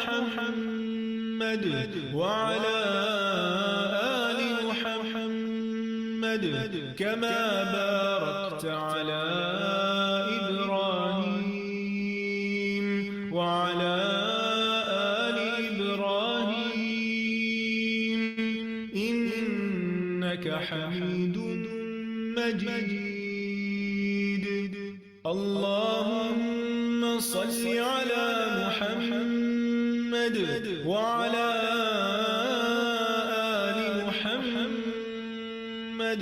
محمد وعلى آل محمد كما باركت على إبراهيم وعلى آل إبراهيم إنك حميد مجيد. اللهم صل على محمد وعلى آل محمد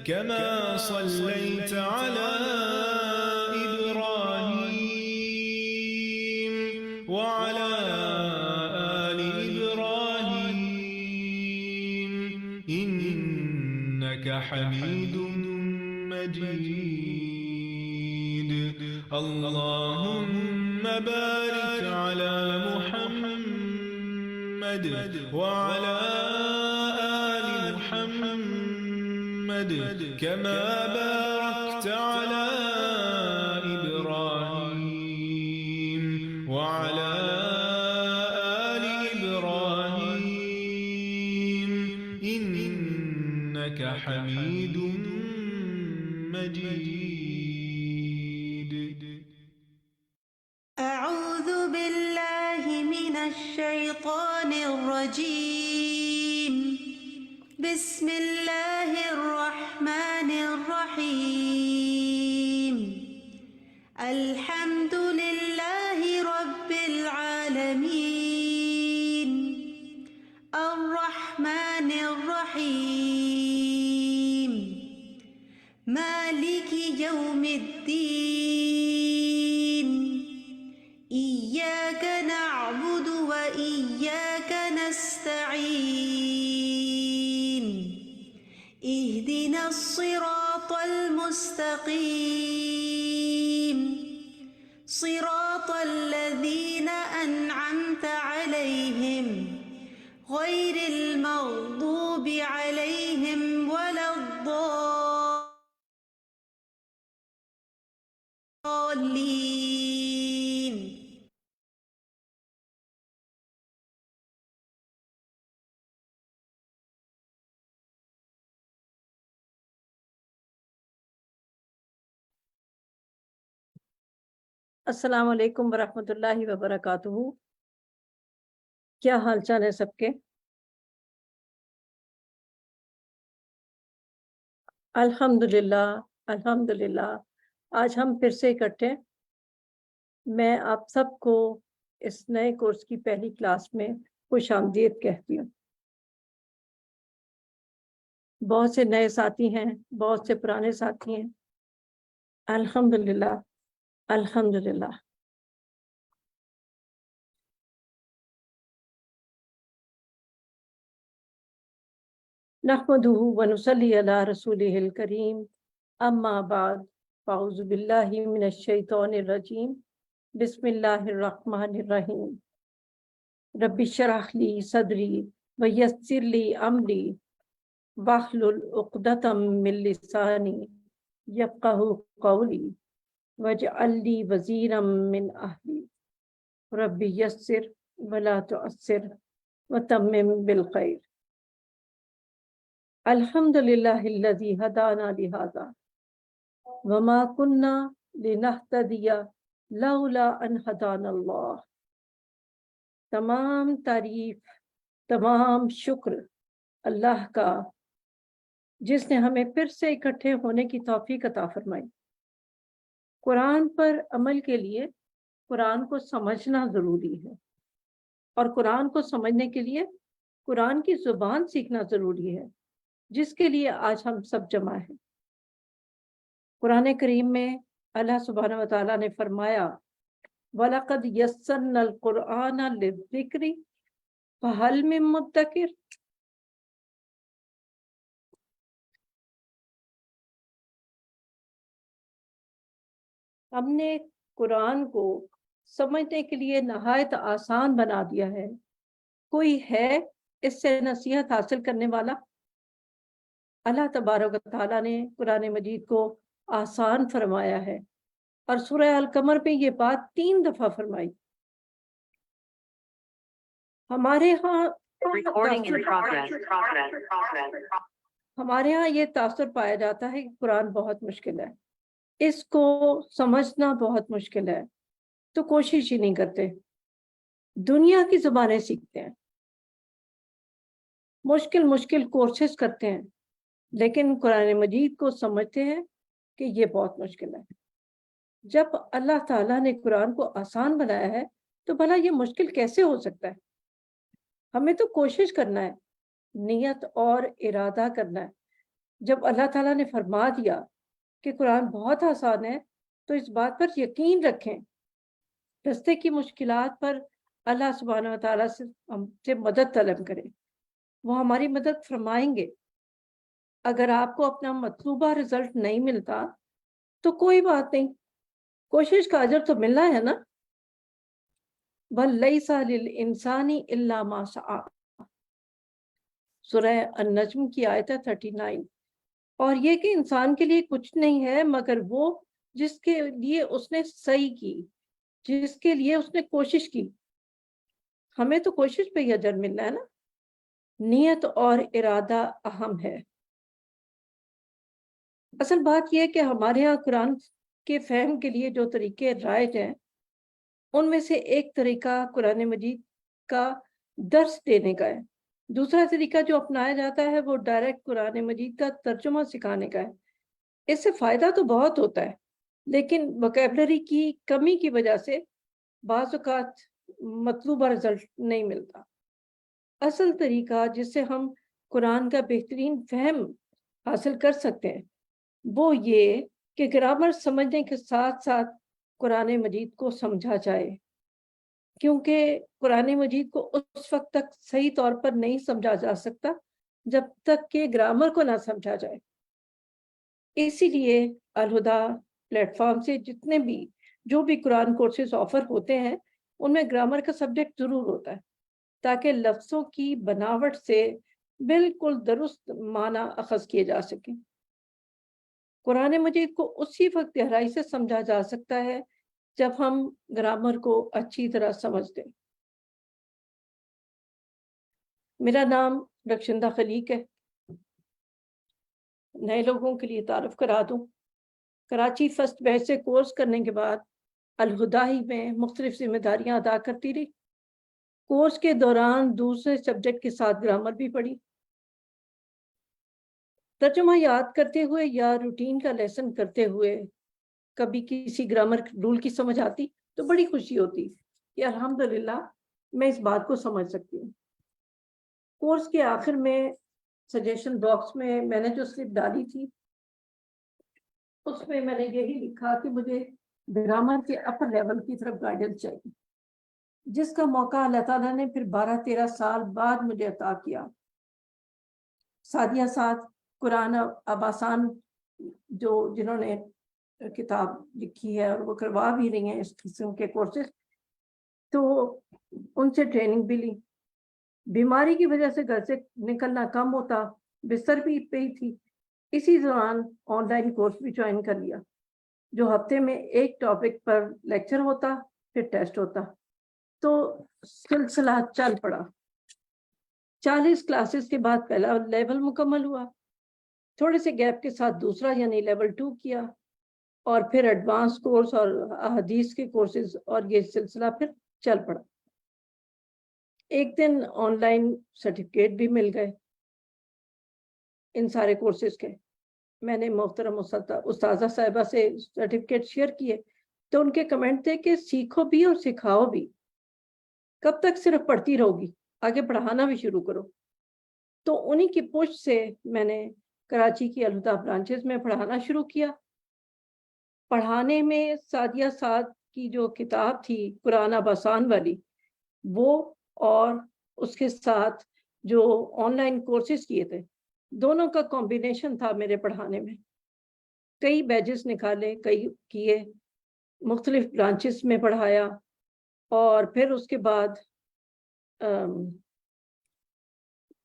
كما صليت على إبراهيم وعلى آل إبراهيم إنك حميد مجيد. اللهم بارك على محمد وعلى آل محمد كما باركت على إبراهيم وعلى آل إبراهيم إنك حميد مجيد. أعوذ بالله من الشيطان الرجيم. بسم الله الرحمن الرحيم. الحمد لله رب العالمين الرحمن الرحيم مالك يوم الدين. إياك نعبد وإياك نستعين. اهدنا الصراط المستقيم صراط الذين أنعمت عليهم غير المغضوب عليهم ولا الضالين. السلام علیکم ورحمۃ اللہ وبرکاتہ. کیا حال چال ہے سب کے؟ الحمدللہ الحمدللہ. آج ہم پھر سے اکٹھے. میں آپ سب کو اس نئے کورس کی پہلی کلاس میں خوش آمدید کہتی ہوں. بہت سے نئے ساتھی ہیں، بہت سے پرانے ساتھی ہیں. الحمدللہ الحمدللہ. نحمدہ ونصلی علی رسولہ الکریم. اما بعد فاعوذ باللہ من الشیطان الرجیم. بسم اللہ الرحمن الرحیم. رب اشرح لی صدری ویسر لی امری واحلل عقدۃ من لسانی یفقہوا قولی واجعل لی وزیرا من اہلی رب یسر ولا تعسر وتمم بالخیر. الحمدللہ الذی ہدانا لہذا وما کنا لنہتدی لولا ان ہدانا اللہ. تمام تعریف، تمام شکر اللہ کا جس نے ہمیں پھر سے اکٹھے ہونے کی توفیق عطا فرمائی. قرآن پر عمل کے لیے قرآن کو سمجھنا ضروری ہے، اور قرآن کو سمجھنے کے لیے قرآن کی زبان سیکھنا ضروری ہے، جس کے لیے آج ہم سب جمع ہیں. قرآن کریم میں اللہ سبحانہ و تعالیٰ نے فرمایا وَلَقَدْ يَسَّرْنَا الْقُرْآنَ لِلذِّكْرِ فَهَلْ مِن مُدَّكِرٍ. ہم نے قرآن کو سمجھنے کے لیے نہایت آسان بنا دیا ہے. کوئی ہے اس سے نصیحت حاصل کرنے والا؟ اللہ تبارک و تعالیٰ نے قرآن مجید کو آسان فرمایا ہے، اور سورہ القمر پہ یہ بات 3 دفعہ فرمائی. ہمارے ہاں Recording in تاثر progress. ہمارے ہاں یہ تاثر پایا جاتا ہے کہ قرآن بہت مشکل ہے، اس کو سمجھنا بہت مشکل ہے، تو کوشش ہی نہیں کرتے، دنیا کی زبانیں سیکھتے ہیں، مشکل کورسز کرتے ہیں، لیکن قرآن مجید کو سمجھتے ہیں کہ یہ بہت مشکل ہے۔ جب اللہ تعالیٰ نے قرآن کو آسان بنایا ہے تو بھلا یہ مشکل کیسے ہو سکتا ہے؟ ہمیں تو کوشش کرنا ہے، نیت اور ارادہ کرنا ہے۔ جب اللہ تعالیٰ نے فرما دیا کہ قرآن بہت آسان ہے تو اس بات پر یقین رکھیں، رستے کی مشکلات پر اللہ سبحانہ و تعالیٰ سے ہم سے مدد طلب کریں، وہ ہماری مدد فرمائیں گے۔ اگر آپ کو اپنا مطلوبہ رزلٹ نہیں ملتا تو کوئی بات نہیں، کوشش کا اجر تو ملنا ہے نا۔ بل لیس للانسان الا ما سعی، سورہ النجم کی آیت 39۔ اور یہ کہ انسان کے لیے کچھ نہیں ہے مگر وہ جس کے لیے اس نے سعی کی، جس کے لیے اس نے کوشش کی۔ ہمیں تو کوشش پہ ہی اجر ملنا ہے نا، نیت اور ارادہ اہم ہے۔ اصل بات یہ ہے کہ ہمارے ہاں قرآن کے فہم کے لیے جو طریقے رائج ہیں ان میں سے ایک طریقہ قرآن مجید کا درس دینے کا ہے، دوسرا طریقہ جو اپنایا جاتا ہے وہ ڈائریکٹ قرآن مجید کا ترجمہ سکھانے کا ہے۔ اس سے فائدہ تو بہت ہوتا ہے، لیکن وکیبلری کی کمی کی وجہ سے بعض اوقات مطلوبہ رزلٹ نہیں ملتا۔ اصل طریقہ جس سے ہم قرآن کا بہترین فہم حاصل کر سکتے ہیں وہ یہ کہ گرامر سمجھنے کے ساتھ ساتھ قرآن مجید کو سمجھا جائے، کیونکہ قرآن مجید کو اس وقت تک صحیح طور پر نہیں سمجھا جا سکتا جب تک کہ گرامر کو نہ سمجھا جائے۔ اسی لیے الہدا پلیٹ فارم سے جو بھی قرآن کورسز آفر ہوتے ہیں ان میں گرامر کا سبجیکٹ ضرور ہوتا ہے، تاکہ لفظوں کی بناوٹ سے بالکل درست معنی اخذ کیے جا سکیں۔ قرآن مجید کو اسی وقت گہرائی سے سمجھا جا سکتا ہے جب ہم گرامر کو اچھی طرح سمجھتے۔ میرا نام رخشندہ خلیق ہے، نئے لوگوں کے لیے تعارف کرا دوں۔ کراچی فرسٹ بیچ سے کورس کرنے کے بعد الہدا ہی میں مختلف ذمہ داریاں ادا کرتی رہی۔ کورس کے دوران دوسرے سبجیکٹ کے ساتھ گرامر بھی پڑھی۔ ترجمہ یاد کرتے ہوئے یا روٹین کا لیسن کرتے ہوئے کبھی کسی گرامر رول کی سمجھ آتی تو بڑی خوشی ہوتی کہ الحمدللہ میں اس بات کو سمجھ سکتی ہوں۔ کورس کے آخر میں سجیشن باکس میں نے جو سلپ ڈالی تھی اس میں نے یہی لکھا کہ مجھے گرامر کے اپر لیول کی طرف گائیڈنس چاہیے، جس کا موقع اللہ تعالیٰ نے پھر 12-13 سال بعد مجھے عطا کیا۔ سعدیہ سعد قرآن اب آسان جنہوں نے کتاب لکھی ہے اور وہ کروا بھی رہی ہیں اس قسم کے کورسز، تو ان سے ٹریننگ بھی لی۔ بیماری کی وجہ سے گھر سے نکلنا کم ہوتا، بستر بھی پہ ہی تھی، اسی دوران آن لائن کورس بھی جوائن کر لیا، جو ہفتے میں ایک ٹاپک پر لیکچر ہوتا پھر ٹیسٹ ہوتا، تو سلسلہ چل پڑا۔ 40 کلاسز کے بعد پہلا لیول مکمل ہوا، تھوڑے سے گیپ کے ساتھ دوسرا یعنی لیول 2 کیا، اور پھر ایڈوانس کورس اور احادیث کے کورسز، اور یہ سلسلہ پھر چل پڑا۔ ایک دن آن لائن سرٹیفکیٹ بھی مل گئے ان سارے کورسز کے۔ میں نے محترم استاذہ صاحبہ سے سرٹیفکیٹ شیئر کیے تو ان کے کمنٹ تھے کہ سیکھو بھی اور سکھاؤ بھی، کب تک صرف پڑھتی رہو گی، آگے پڑھانا بھی شروع کرو۔ تو انہی کی پوچھ سے میں نے کراچی کی الہدا برانچز میں پڑھانا شروع کیا۔ پڑھانے میں سعدیہ سعد کی جو کتاب تھی قرآن اب آسان والی، وہ اور اس کے ساتھ جو آن لائن کورسز کیے تھے، دونوں کا کمبینیشن تھا میرے پڑھانے میں۔ کئی بیچز نکالے، کئی کیے، مختلف برانچز میں پڑھایا، اور پھر اس کے بعد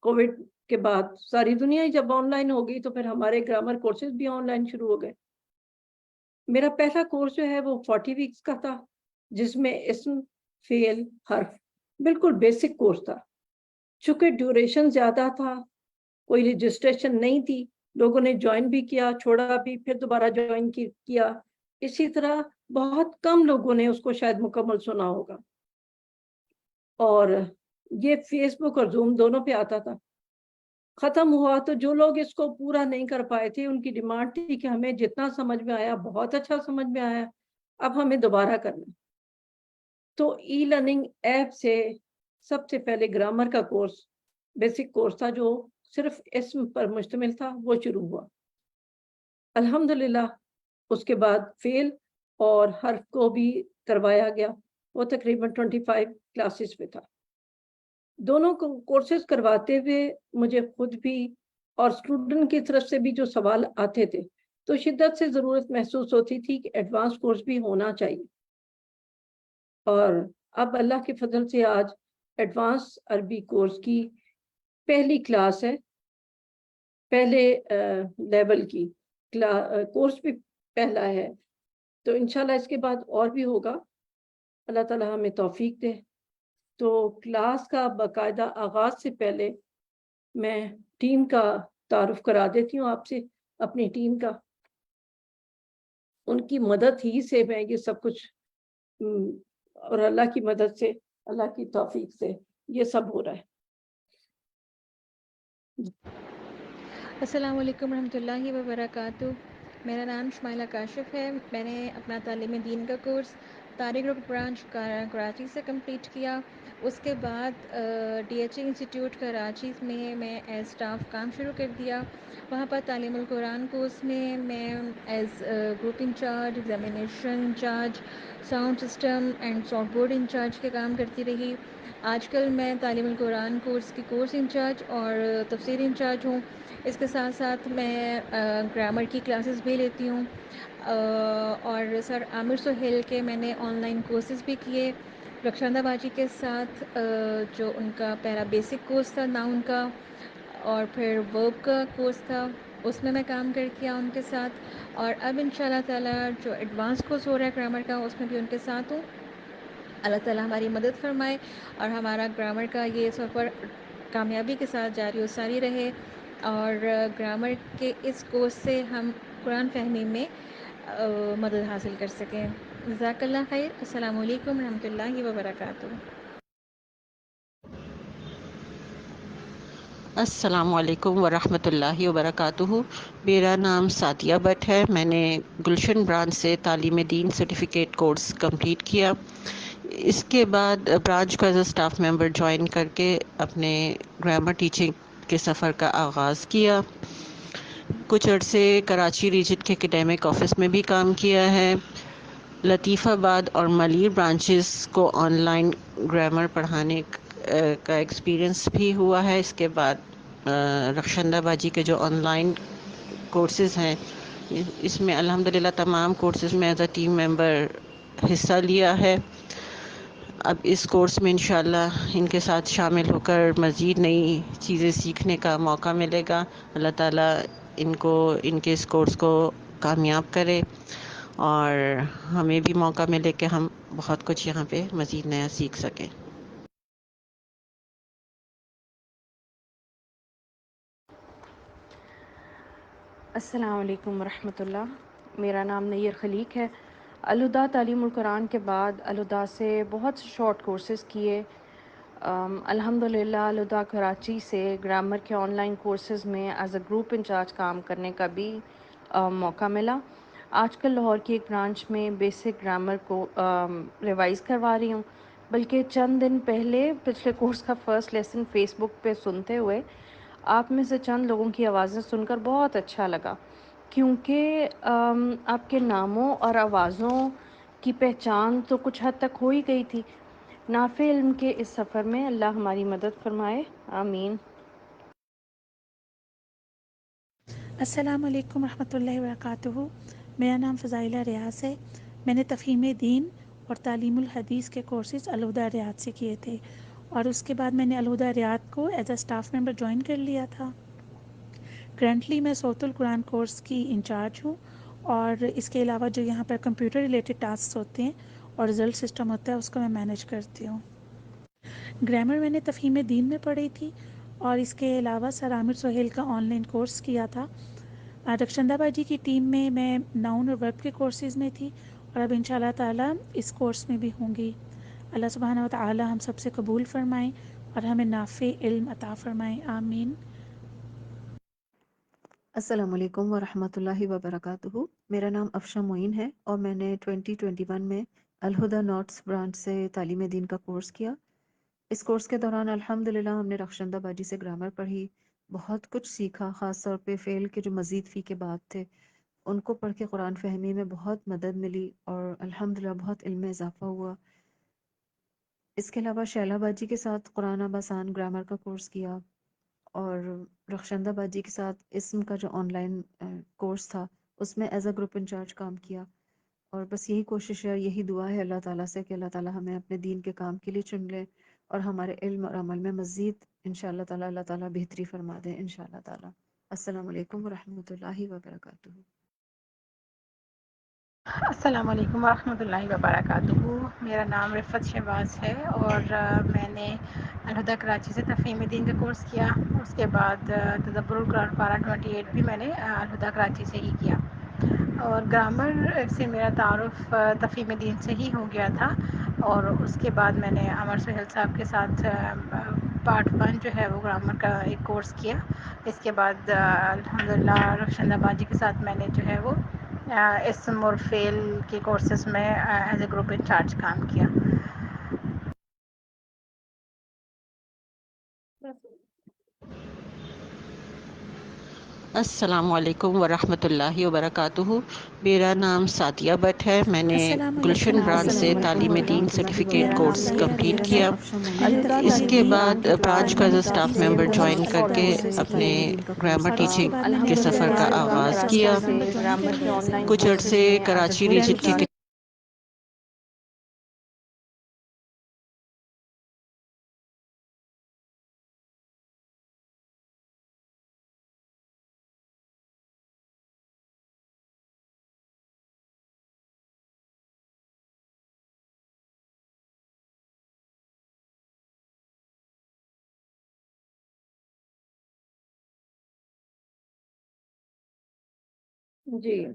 کووڈ کے بعد ساری دنیا ہی جب آن لائن ہو گئی تو پھر ہمارے گرامر کورسز بھی آن لائن شروع ہو گئے۔ میرا پہلا کورس جو ہے وہ 40 ویکس کا تھا، جس میں اسم، فعل، حرف بالکل بیسک کورس تھا. چونکہ ڈیوریشن زیادہ تھا, کوئی رجسٹریشن نہیں تھی, لوگوں نے جوائن بھی کیا, چھوڑا بھی, پھر دوبارہ جوائن کیا. اسی طرح بہت کم لوگوں نے اس کو شاید مکمل سنا ہوگا. اور یہ فیس بک اور زوم دونوں پہ آتا تھا. ختم ہوا تو جو لوگ اس کو پورا نہیں کر پائے تھے, ان کی ڈیمانڈ تھی کہ ہمیں جتنا سمجھ میں آیا بہت اچھا سمجھ میں آیا, اب ہمیں دوبارہ کرنا. تو ای لرننگ ایپ سے سب سے پہلے گرامر کا کورس, بیسک کورس تھا جو صرف اسم پر مشتمل تھا, وہ شروع ہوا. الحمدللہ اس کے بعد فیل اور حرف کو بھی کروایا گیا. وہ تقریباً 25 کلاسز پہ تھا. دونوں کورسز کرواتے ہوئے مجھے خود بھی اور اسٹوڈنٹ کی طرف سے بھی جو سوال آتے تھے, تو شدت سے ضرورت محسوس ہوتی تھی کہ ایڈوانس کورس بھی ہونا چاہیے. اور اب اللہ کے فضل سے آج ایڈوانس عربی کورس کی پہلی کلاس ہے, پہلے لیول کی کورس بھی پہلا ہے. تو انشاءاللہ اس کے بعد اور بھی ہوگا, اللہ تعالیٰ ہمیں توفیق دے. تو کلاس کا باقاعدہ آغاز سے پہلے میں ٹیم کا تعارف کرا دیتی ہوں آپ سے, اپنی ٹیم کا. ان کی مدد ہی سے میں یہ سب کچھ, اور اللہ کی مدد سے, اللہ کی توفیق سے یہ سب ہو رہا ہے. السلام علیکم ورحمۃ اللہ وبرکاتہ. میرا نام شمائلہ کاشف ہے. میں نے اپنا تعلیم دین کا course Tariq group branch Karachi سے کمپلیٹ کیا. اس کے بعد D H A institute Karachi میں ایز اسٹاف کام شروع کر دیا. وہاں پر تعلیم القرآن کورس میں as group incharge, examination incharge, sound system and soft board incharge کے کام کرتی رہی. آج کل میں تعلیم القرآن کورس کی کورس انچارج اور تفسیر انچارج ہوں. اس کے ساتھ ساتھ میں گرامر کی کلاسز بھی لیتی ہوں, اور سر عامر سہیل کے میں نے آن لائن کورسز بھی کیے. رخشندہ باجی کے ساتھ جو ان کا پہلا بیسک کورس تھا ناؤن کا, اور پھر ورب کا کورس تھا, اس میں کام کر کیا ان کے ساتھ. اور اب ان شاء اللہ تعالیٰ جو ایڈوانس کورس ہو رہا ہے گرامر کا, اس میں بھی ان کے ساتھ ہوں. اللہ تعالیٰ ہماری مدد فرمائے اور ہمارا گرامر کا یہ سفر کامیابی کے ساتھ جاری و ساری رہے, اور گرامر کے اس کورس سے ہم قرآن فہمی میں مدد حاصل کر سکیں. جزاک اللہ خیر. السلام علیکم ورحمۃ اللہ وبرکاتہ. السلام علیکم ورحمۃ اللہ وبرکاتہ. میرا نام سعدیہ بٹ ہے. میں نے گلشن برانچ سے تعلیم دین سرٹیفکیٹ کورس کمپلیٹ کیا. اس کے بعد برانچ کو as a staff member join کر کے اپنے گرامر ٹیچنگ کے سفر کا آغاز کیا. کچھ عرصے کراچی ریجن کے اکیڈیمک آفس میں بھی کام کیا ہے. لطیف آباد اور ملیر برانچز کو آن لائن گرامر پڑھانے کا ایکسپیرئنس بھی ہوا ہے. اس کے بعد رخشندہ باجی کے جو آن لائن کورسز ہیں, اس میں الحمدللہ تمام کورسز میں ایز اے ٹیم ممبر حصہ لیا ہے. اب اس کورس میں انشاءاللہ ان کے ساتھ شامل ہو کر مزید نئی چیزیں سیکھنے کا موقع ملے گا. اللہ تعالیٰ ان کے اس کورس کو کامیاب کرے, اور ہمیں بھی موقع ملے کہ ہم بہت کچھ یہاں پہ مزید نیا سیکھ سکیں. السلام علیکم ورحمۃ اللہ. میرا نام نیر خلیق ہے. الہدیٰ تعلیم القرآن کے بعد الہدیٰ سے بہت سے شارٹ کورسز کیے. الحمدللہ الہدیٰ کراچی سے گرامر کے آن لائن کورسز میں ایز اے گروپ انچارج کام کرنے کا بھی موقع ملا. آج کل لاہور کی ایک برانچ میں بیسک گرامر کو ریوائز کروا رہی ہوں. بلکہ چند دن پہلے پچھلے کورس کا فرسٹ لیسن فیس بک پہ سنتے ہوئے آپ میں سے چند لوگوں کی آوازیں سن کر بہت اچھا لگا, کیونکہ آپ کے ناموں اور آوازوں کی پہچان تو کچھ حد تک ہو ہی گئی تھی. نافع علم کے اس سفر میں اللہ ہماری مدد فرمائے, آمین. السلام علیکم ورحمۃ اللہ وبرکاتہ. میرا نام فضائلہ ریاض ہے. میں نے تفہیم دین اور تعلیم الحدیث کے کورسز الہدیٰ ریاض سے کیے تھے, اور اس کے بعد میں نے الہدیٰ ریاض کو as a staff member join کر لیا تھا. کرنٹلی میں صوت القرآن کورس کی انچارج ہوں, اور اس کے علاوہ جو یہاں پر کمپیوٹر ریلیٹڈ ٹاسک ہوتے ہیں اور رزلٹ سسٹم ہوتا ہے, اس کو میں مینیج کرتی ہوں. گرامر میں نے تفہیم دین میں پڑھی تھی، اور اس کے علاوہ سر عامر سہیل کا آن لائن کورس کیا تھا۔ رخشندہ باجی کی ٹیم میں میں ناؤن اور ورب کے کورسز میں تھی، اور اب انشاءاللہ تعالی اس کورس میں بھی ہوں گی۔ اللہ سبحانہ و تعالی ہم سب سے قبول فرمائیں اور ہمیں نافع علم عطا فرمائیں، آمین۔ السلام علیکم ورحمۃ اللہ وبرکاتہ۔ میرا نام افشا معین ہے اور میں نے 2021 میں الہدیٰ نوٹس برانچ سے تعلیم دین کا کورس کیا۔ اس کورس کے دوران الحمدللہ ہم نے رخشندہ باجی سے گرامر پڑھی، بہت کچھ سیکھا، خاص طور پہ فعل کے جو مزید فی کے بعد تھے ان کو پڑھ کے قرآن فہمی میں بہت مدد ملی اور الحمدللہ بہت علم میں اضافہ ہوا۔ اس کے علاوہ شیلا باجی کے ساتھ قرآن اب آسان گرامر کا کورس کیا، اور رخشندہ باجی کے ساتھ اسم کا جو آن لائن کورس تھا اس میں ایز اے گروپ انچارج کام کیا۔ اور بس یہی کوشش ہے، یہی دعا ہے اللہ تعالیٰ سے کہ اللہ تعالیٰ ہمیں اپنے دین کے کام کے لیے چن لے اور ہمارے علم اور عمل میں مزید انشاءاللہ تعالیٰ اللہ تعالیٰ بہتری فرما دے انشاءاللہ تعالیٰ۔ السلام علیکم ورحمۃ اللہ وبرکاتہ۔ السلام علیکم ورحمۃ اللہ وبرکاتہ۔ میرا نام رفت شہباز ہے اور میں نے الہدیٰ کراچی سے تفہیم دین کا کورس کیا۔ اس کے بعد تدبر القرآن پارہ 28 بھی میں نے الہدیٰ کراچی سے ہی کیا، اور گرامر سے میرا تعارف تفہیم دین سے ہی ہو گیا تھا۔ اور اس کے بعد میں نے عامر سہیل صاحب کے ساتھ پارٹ 1 جو ہے وہ گرامر کا ایک کورس کیا۔ اس کے بعد الحمدللہ رخشندہ باجی کے ساتھ میں نے جو ہے وہ اسم اور فعل کے کورسز میں ایز اے گروپ انچارج کام کیا۔ السلام علیکم ورحمۃ اللہ وبرکاتہ۔ میرا نام سعدیہ بٹ ہے، میں نے السلام گلشن علیکم برانچ سے السلام علیکم تعلیم دین ورحمۃ اللہ سرٹیفکیٹ میرا نام کورس وبرکاتہ۔ طیبہ کمپلیٹ ہے۔ کیا۔ افشا معین الہدیٰ اس کے تعلیم بعد دین برانچ کا میں نے اسٹاف تفہیم ممبر دین جوائن اور کر الہدیٰ کے کورسز اپنے کیے، گرامر اور اس کے ٹیچنگ بعد میں نے کے الہدیٰ سفر کا تعلیم آغاز کا کیا۔ اسٹاف ممبر جوائن کر لیا ہے۔ کچھ عرصے کراچی ریجن کی جی،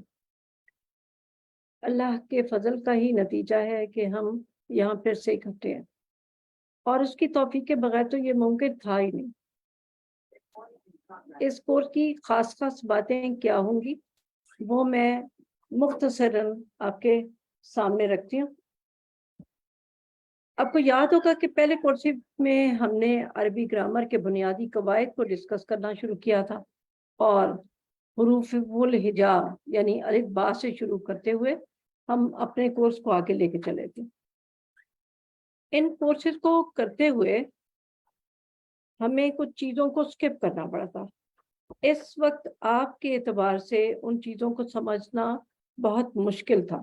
اللہ کے فضل کا ہی نتیجہ ہے کہ ہم یہاں پھر سے اکٹھے ہیں، اور اس کی توفیق کے بغیر تو یہ ممکن تھا ہی نہیں۔ اس کورس کی خاص باتیں کیا ہوں گی وہ میں مختصراً آپ کے سامنے رکھتی ہوں۔ آپ کو یاد ہوگا کہ پہلے کورس میں ہم نے عربی گرامر کے بنیادی قواعد کو ڈسکس کرنا شروع کیا تھا، اور حروف الہجا یعنی الف با سے شروع کرتے ہوئے ہم اپنے کورس کو آگے لے کے چلے تھے۔ ان کورسز کو کرتے ہوئے ہمیں کچھ چیزوں کو سکپ کرنا پڑا تھا۔ اس وقت آپ کے اعتبار سے ان چیزوں کو سمجھنا بہت مشکل تھا۔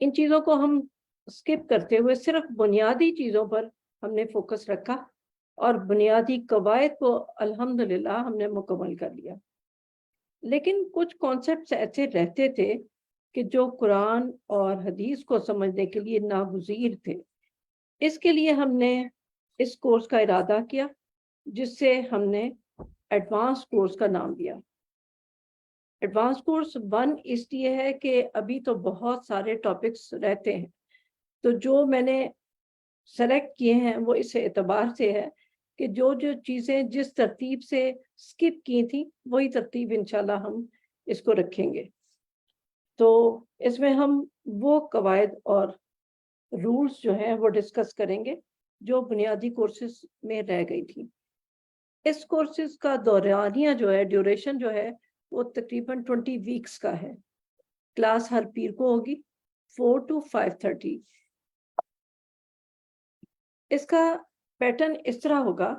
ان چیزوں کو ہم سکپ کرتے ہوئے صرف بنیادی چیزوں پر ہم نے فوکس رکھا، اور بنیادی قواعد کو الحمدللہ ہم نے مکمل کر لیا۔ لیکن کچھ کانسیپٹس ایسے رہتے تھے کہ جو قرآن اور حدیث کو سمجھنے کے لیے ناگزیر تھے۔ اس کے لیے ہم نے اس کورس کا ارادہ کیا، جس سے ہم نے ایڈوانس کورس کا نام دیا۔ ایڈوانس کورس 1 اس لیے ہے کہ ابھی تو بہت سارے ٹاپکس رہتے ہیں، تو جو میں نے سلیکٹ کیے ہیں وہ اس اعتبار سے ہے کہ جو چیزیں جس ترتیب سے سکپ کی تھیں وہی ترتیب انشاءاللہ ہم اس کو رکھیں گے۔ تو اس میں ہم وہ قواعد اور رولز جو ہیں وہ ڈسکس کریں گے جو بنیادی کورسز میں رہ گئی تھی۔ اس کورسز کا دورانیہ جو ہے، ڈیوریشن جو ہے، وہ تقریباً 20 ویکس کا ہے۔ کلاس ہر پیر کو ہوگی 4 to 5:30۔ اس کا پیٹرن اس طرح ہوگا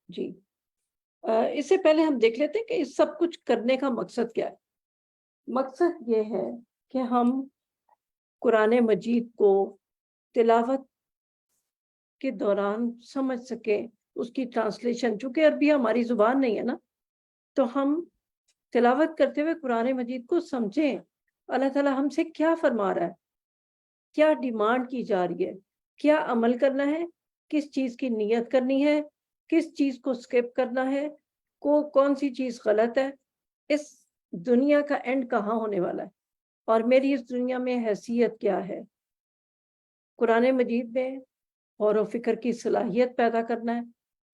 جی۔ اس سے پہلے ہم دیکھ لیتے ہیں کہ اس سب کچھ کرنے کا مقصد کیا ہے۔ مقصد یہ ہے کہ ہم قرآن مجید کو تلاوت کے دوران سمجھ سکیں، اس کی ٹرانسلیشن، چونکہ عربی ہماری زبان نہیں ہے نا، تو ہم تلاوت کرتے ہوئے قرآن مجید کو سمجھیں اللہ تعالیٰ ہم سے کیا فرما رہا ہے، کیا ڈیمانڈ کی جا رہی ہے، کیا عمل کرنا ہے، کس چیز کی نیت کرنی ہے، کس چیز کو سکپ کرنا ہے، کون سی چیز غلط ہے، اس دنیا کا اینڈ کہاں ہونے والا ہے، اور میری اس دنیا میں حیثیت کیا ہے۔ قرآن مجید میں غور و فکر کی صلاحیت پیدا کرنا ہے،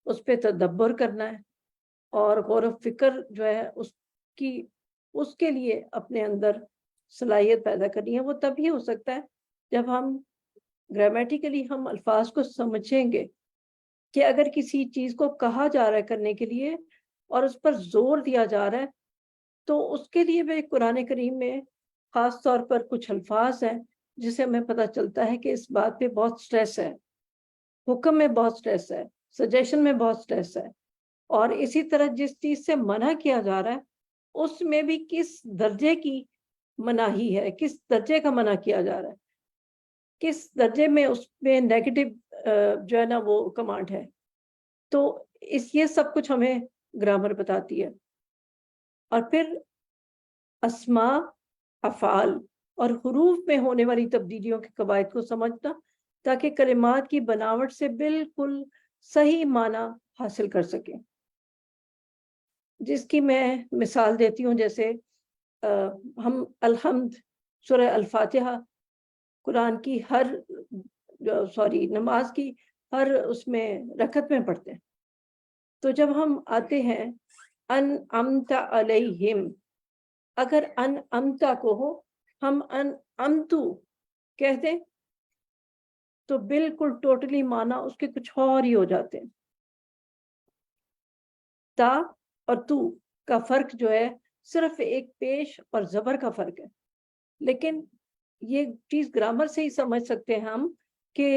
اس پہ تدبر کرنا ہے، اور غور و فکر جو ہے اس کے لیے اپنے اندر صلاحیت پیدا کرنی ہے۔ وہ تبھی ہو سکتا ہے جب ہم گرامیٹیکلی ہم الفاظ کو سمجھیں گے کہ اگر کسی چیز کو کہا جا رہا ہے کرنے کے لیے اور اس پر زور دیا جا رہا ہے، تو اس کے لیے بھی قرآن کریم میں خاص طور پر کچھ الفاظ ہیں جسے ہمیں پتہ چلتا ہے کہ اس بات پہ بہت سٹریس ہے، حکم میں بہت سٹریس ہے، سجیشن میں بہت سٹریس ہے، اور اسی طرح جس چیز سے منع کیا جا رہا ہے اس میں بھی کس درجے کی مناہی ہے، کس درجے کا منع کیا جا رہا ہے، کس درجے میں اس میں نیگیٹو جو ہے نا وہ کمانڈ ہے۔ تو یہ سب کچھ ہمیں گرامر بتاتی ہے۔ اور پھر اسماء، افعال اور حروف میں ہونے والی تبدیلیوں کے قواعد کو سمجھنا، تاکہ کلمات کی بناوٹ سے بالکل صحیح معنی حاصل کر سکیں، جس کی میں مثال دیتی ہوں۔ جیسے ہم الحمد سورہ الفاتحہ قرآن کی نماز کی ہر اس میں رکعت میں پڑھتے ہیں، تو جب ہم آتے ہیں انعمت علیہم، اگر انعمتا کو ہو ہم انعمتو کہہ دیں تو بالکل ٹوٹلی معنی اس کے کچھ اور ہی ہو جاتے ہیں۔ تا اور تو کا فرق جو ہے صرف ایک پیش اور زبر کا فرق ہے، لیکن یہ چیز گرامر سے ہی سمجھ سکتے ہیں ہم کہ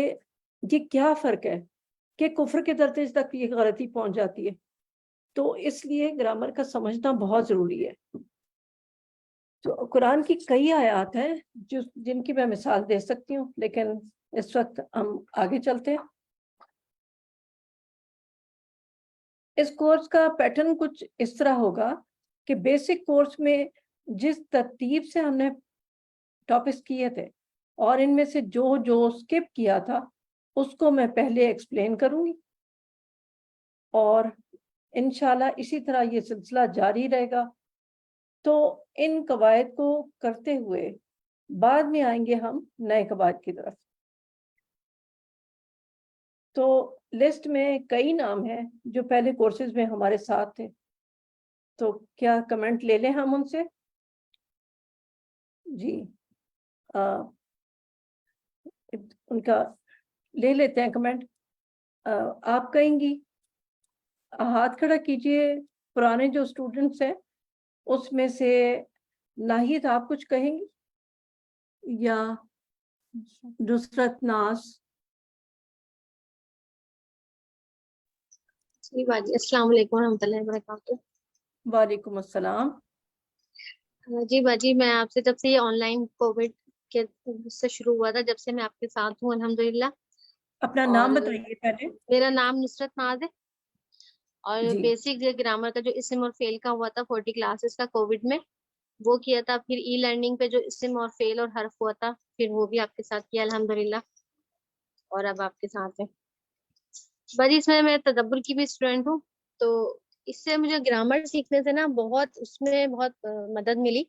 یہ کیا فرق ہے، کہ کفر کے درجے تک یہ غلطی پہنچ جاتی ہے۔ تو اس لیے گرامر کا سمجھنا بہت ضروری ہے۔ تو قرآن کی کئی آیات ہیں جن کی میں مثال دے سکتی ہوں، لیکن اس وقت ہم آگے چلتے ہیں۔ اس کورس کا پیٹرن کچھ اس طرح ہوگا کہ بیسک کورس میں جس ترتیب سے ہم نے ٹاپکس کیے تھے اور ان میں سے جو سکپ کیا تھا اس کو میں پہلے ایکسپلین کروں گی، اور انشاءاللہ اسی طرح یہ سلسلہ جاری رہے گا۔ تو ان قواعد کو کرتے ہوئے بعد میں آئیں گے ہم نئے قواعد کی طرف۔ تو لسٹ میں کئی نام ہیں جو پہلے کورسز میں ہمارے ساتھ تھے، تو کیا کمنٹ لے لیں ہم ان سے؟ جی ان کا لے لیتے ہیں کمنٹ۔ آپ کہیں گی، ہاتھ کھڑا کیجئے پرانے جو اسٹوڈنٹس ہیں اس میں سے۔ ناہید آپ کچھ کہیں گی یا نصرت، ناز؟ جی باجی، السلام علیکم ورحمۃ اللہ وبرکاتہ۔ وعلیکم السلام۔ جی باجی، میں آپ سے جب سے یہ آن لائن کووڈ کے سے شروع ہوا تھا، جب سے میں آپ کے ساتھ ہوں الحمدللہ۔ اپنا نام بتائیے پہلے۔ میرا نام نصرت ناز ہے، اور جی بیسک گرامر کا جو اسم اور فعل کا ہوا تھا 40 کلاسز کا کووڈ میں، وہ کیا تھا۔ پھر ای لرننگ پہ جو اسم اور فعل اور حرف ہوا تھا، پھر وہ بھی آپ کے ساتھ کیا الحمدللہ، اور اب آپ کے ساتھ ہے باجی۔ اس میں تدبر کی بھی اسٹوڈنٹ ہوں، تو اس سے مجھے گرامر سیکھنے سے نا اس میں بہت مدد ملی،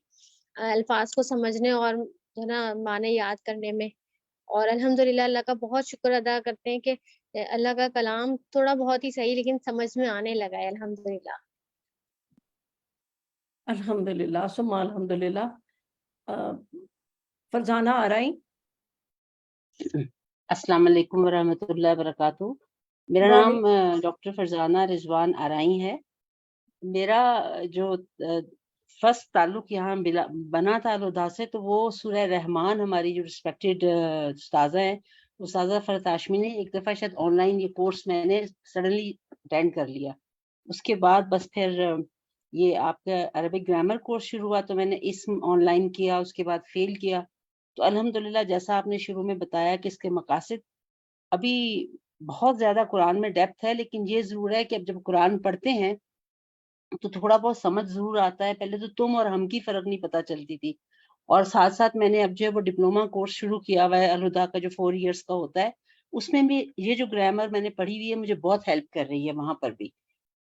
الفاظ کو سمجھنے اور جو ہے نا معنی یاد کرنے میں۔ اور الحمدللہ اللہ کا بہت شکر ادا کرتے ہیں کہ اللہ کا کلام تھوڑا بہت ہی صحیح لیکن سمجھ میں آنے لگا ہے الحمدللہ۔ الحمدللہ ثم الحمدللہ۔ فرزانہ آرائی۔ السلام علیکم ورحمۃ اللہ وبرکاتہ۔ میرا نام ڈاکٹر فرزانہ رضوان آرائی ہے۔ میرا جو فرسٹ تعلق یہاں بنا تھا الہدا سے، تو وہ سورہ رحمان، ہماری جو رسپیکٹڈ استاذہ ہیں، استاذہ فرحت ہاشمی نے ایک دفعہ شاید آن لائن یہ کورس میں نے سڈنلی اٹینڈ کر لیا۔ اس کے بعد بس پھر یہ آپ کا عربک گرامر کورس شروع ہوا، تو میں نے اسم آن لائن کیا، اس کے بعد فیل کیا۔ تو الحمدللہ جیسا آپ نے شروع میں بتایا کہ اس کے مقاصد، ابھی بہت زیادہ قرآن میں ڈیپتھ ہے، لیکن یہ ضرور ہے کہ اب جب قرآن پڑھتے ہیں تو تھوڑا بہت سمجھ ضرور آتا ہے۔ پہلے تو تم اور ہم کی فرق نہیں پتہ چلتی تھی، اور ساتھ ساتھ میں نے اب جو ہے وہ ڈپلوما کورس شروع کیا ہوا ہے الہدا کا، جو 4 ایئرس کا ہوتا ہے، اس میں بھی یہ جو گرامر میں نے پڑھی ہوئی ہے مجھے بہت ہیلپ کر رہی ہے وہاں پر بھی.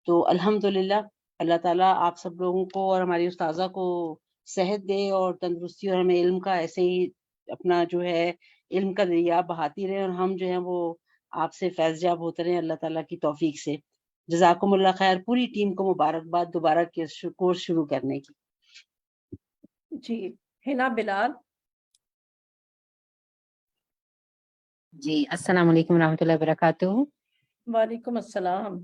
تو الحمدللہ اللہ تعالیٰ آپ سب لوگوں کو اور ہماری استاذہ کو صحت دے اور تندرستی، اور ہمیں علم کا ایسے ہی اپنا جو ہے علم کا دریا بہاتی رہے، اور ہم جو ہیں وہ آپ سے فیض یاب ہوتے رہیں اللہ تعالیٰ کی توفیق سے. جزاکم اللہ خیر. پوری ٹیم کو مبارکباد دوبارہ کورس شروع کرنے کی. جی ہنا بلال. جی السلام علیکم ورحمۃ اللہ وبرکاتہ. وعلیکم السلام.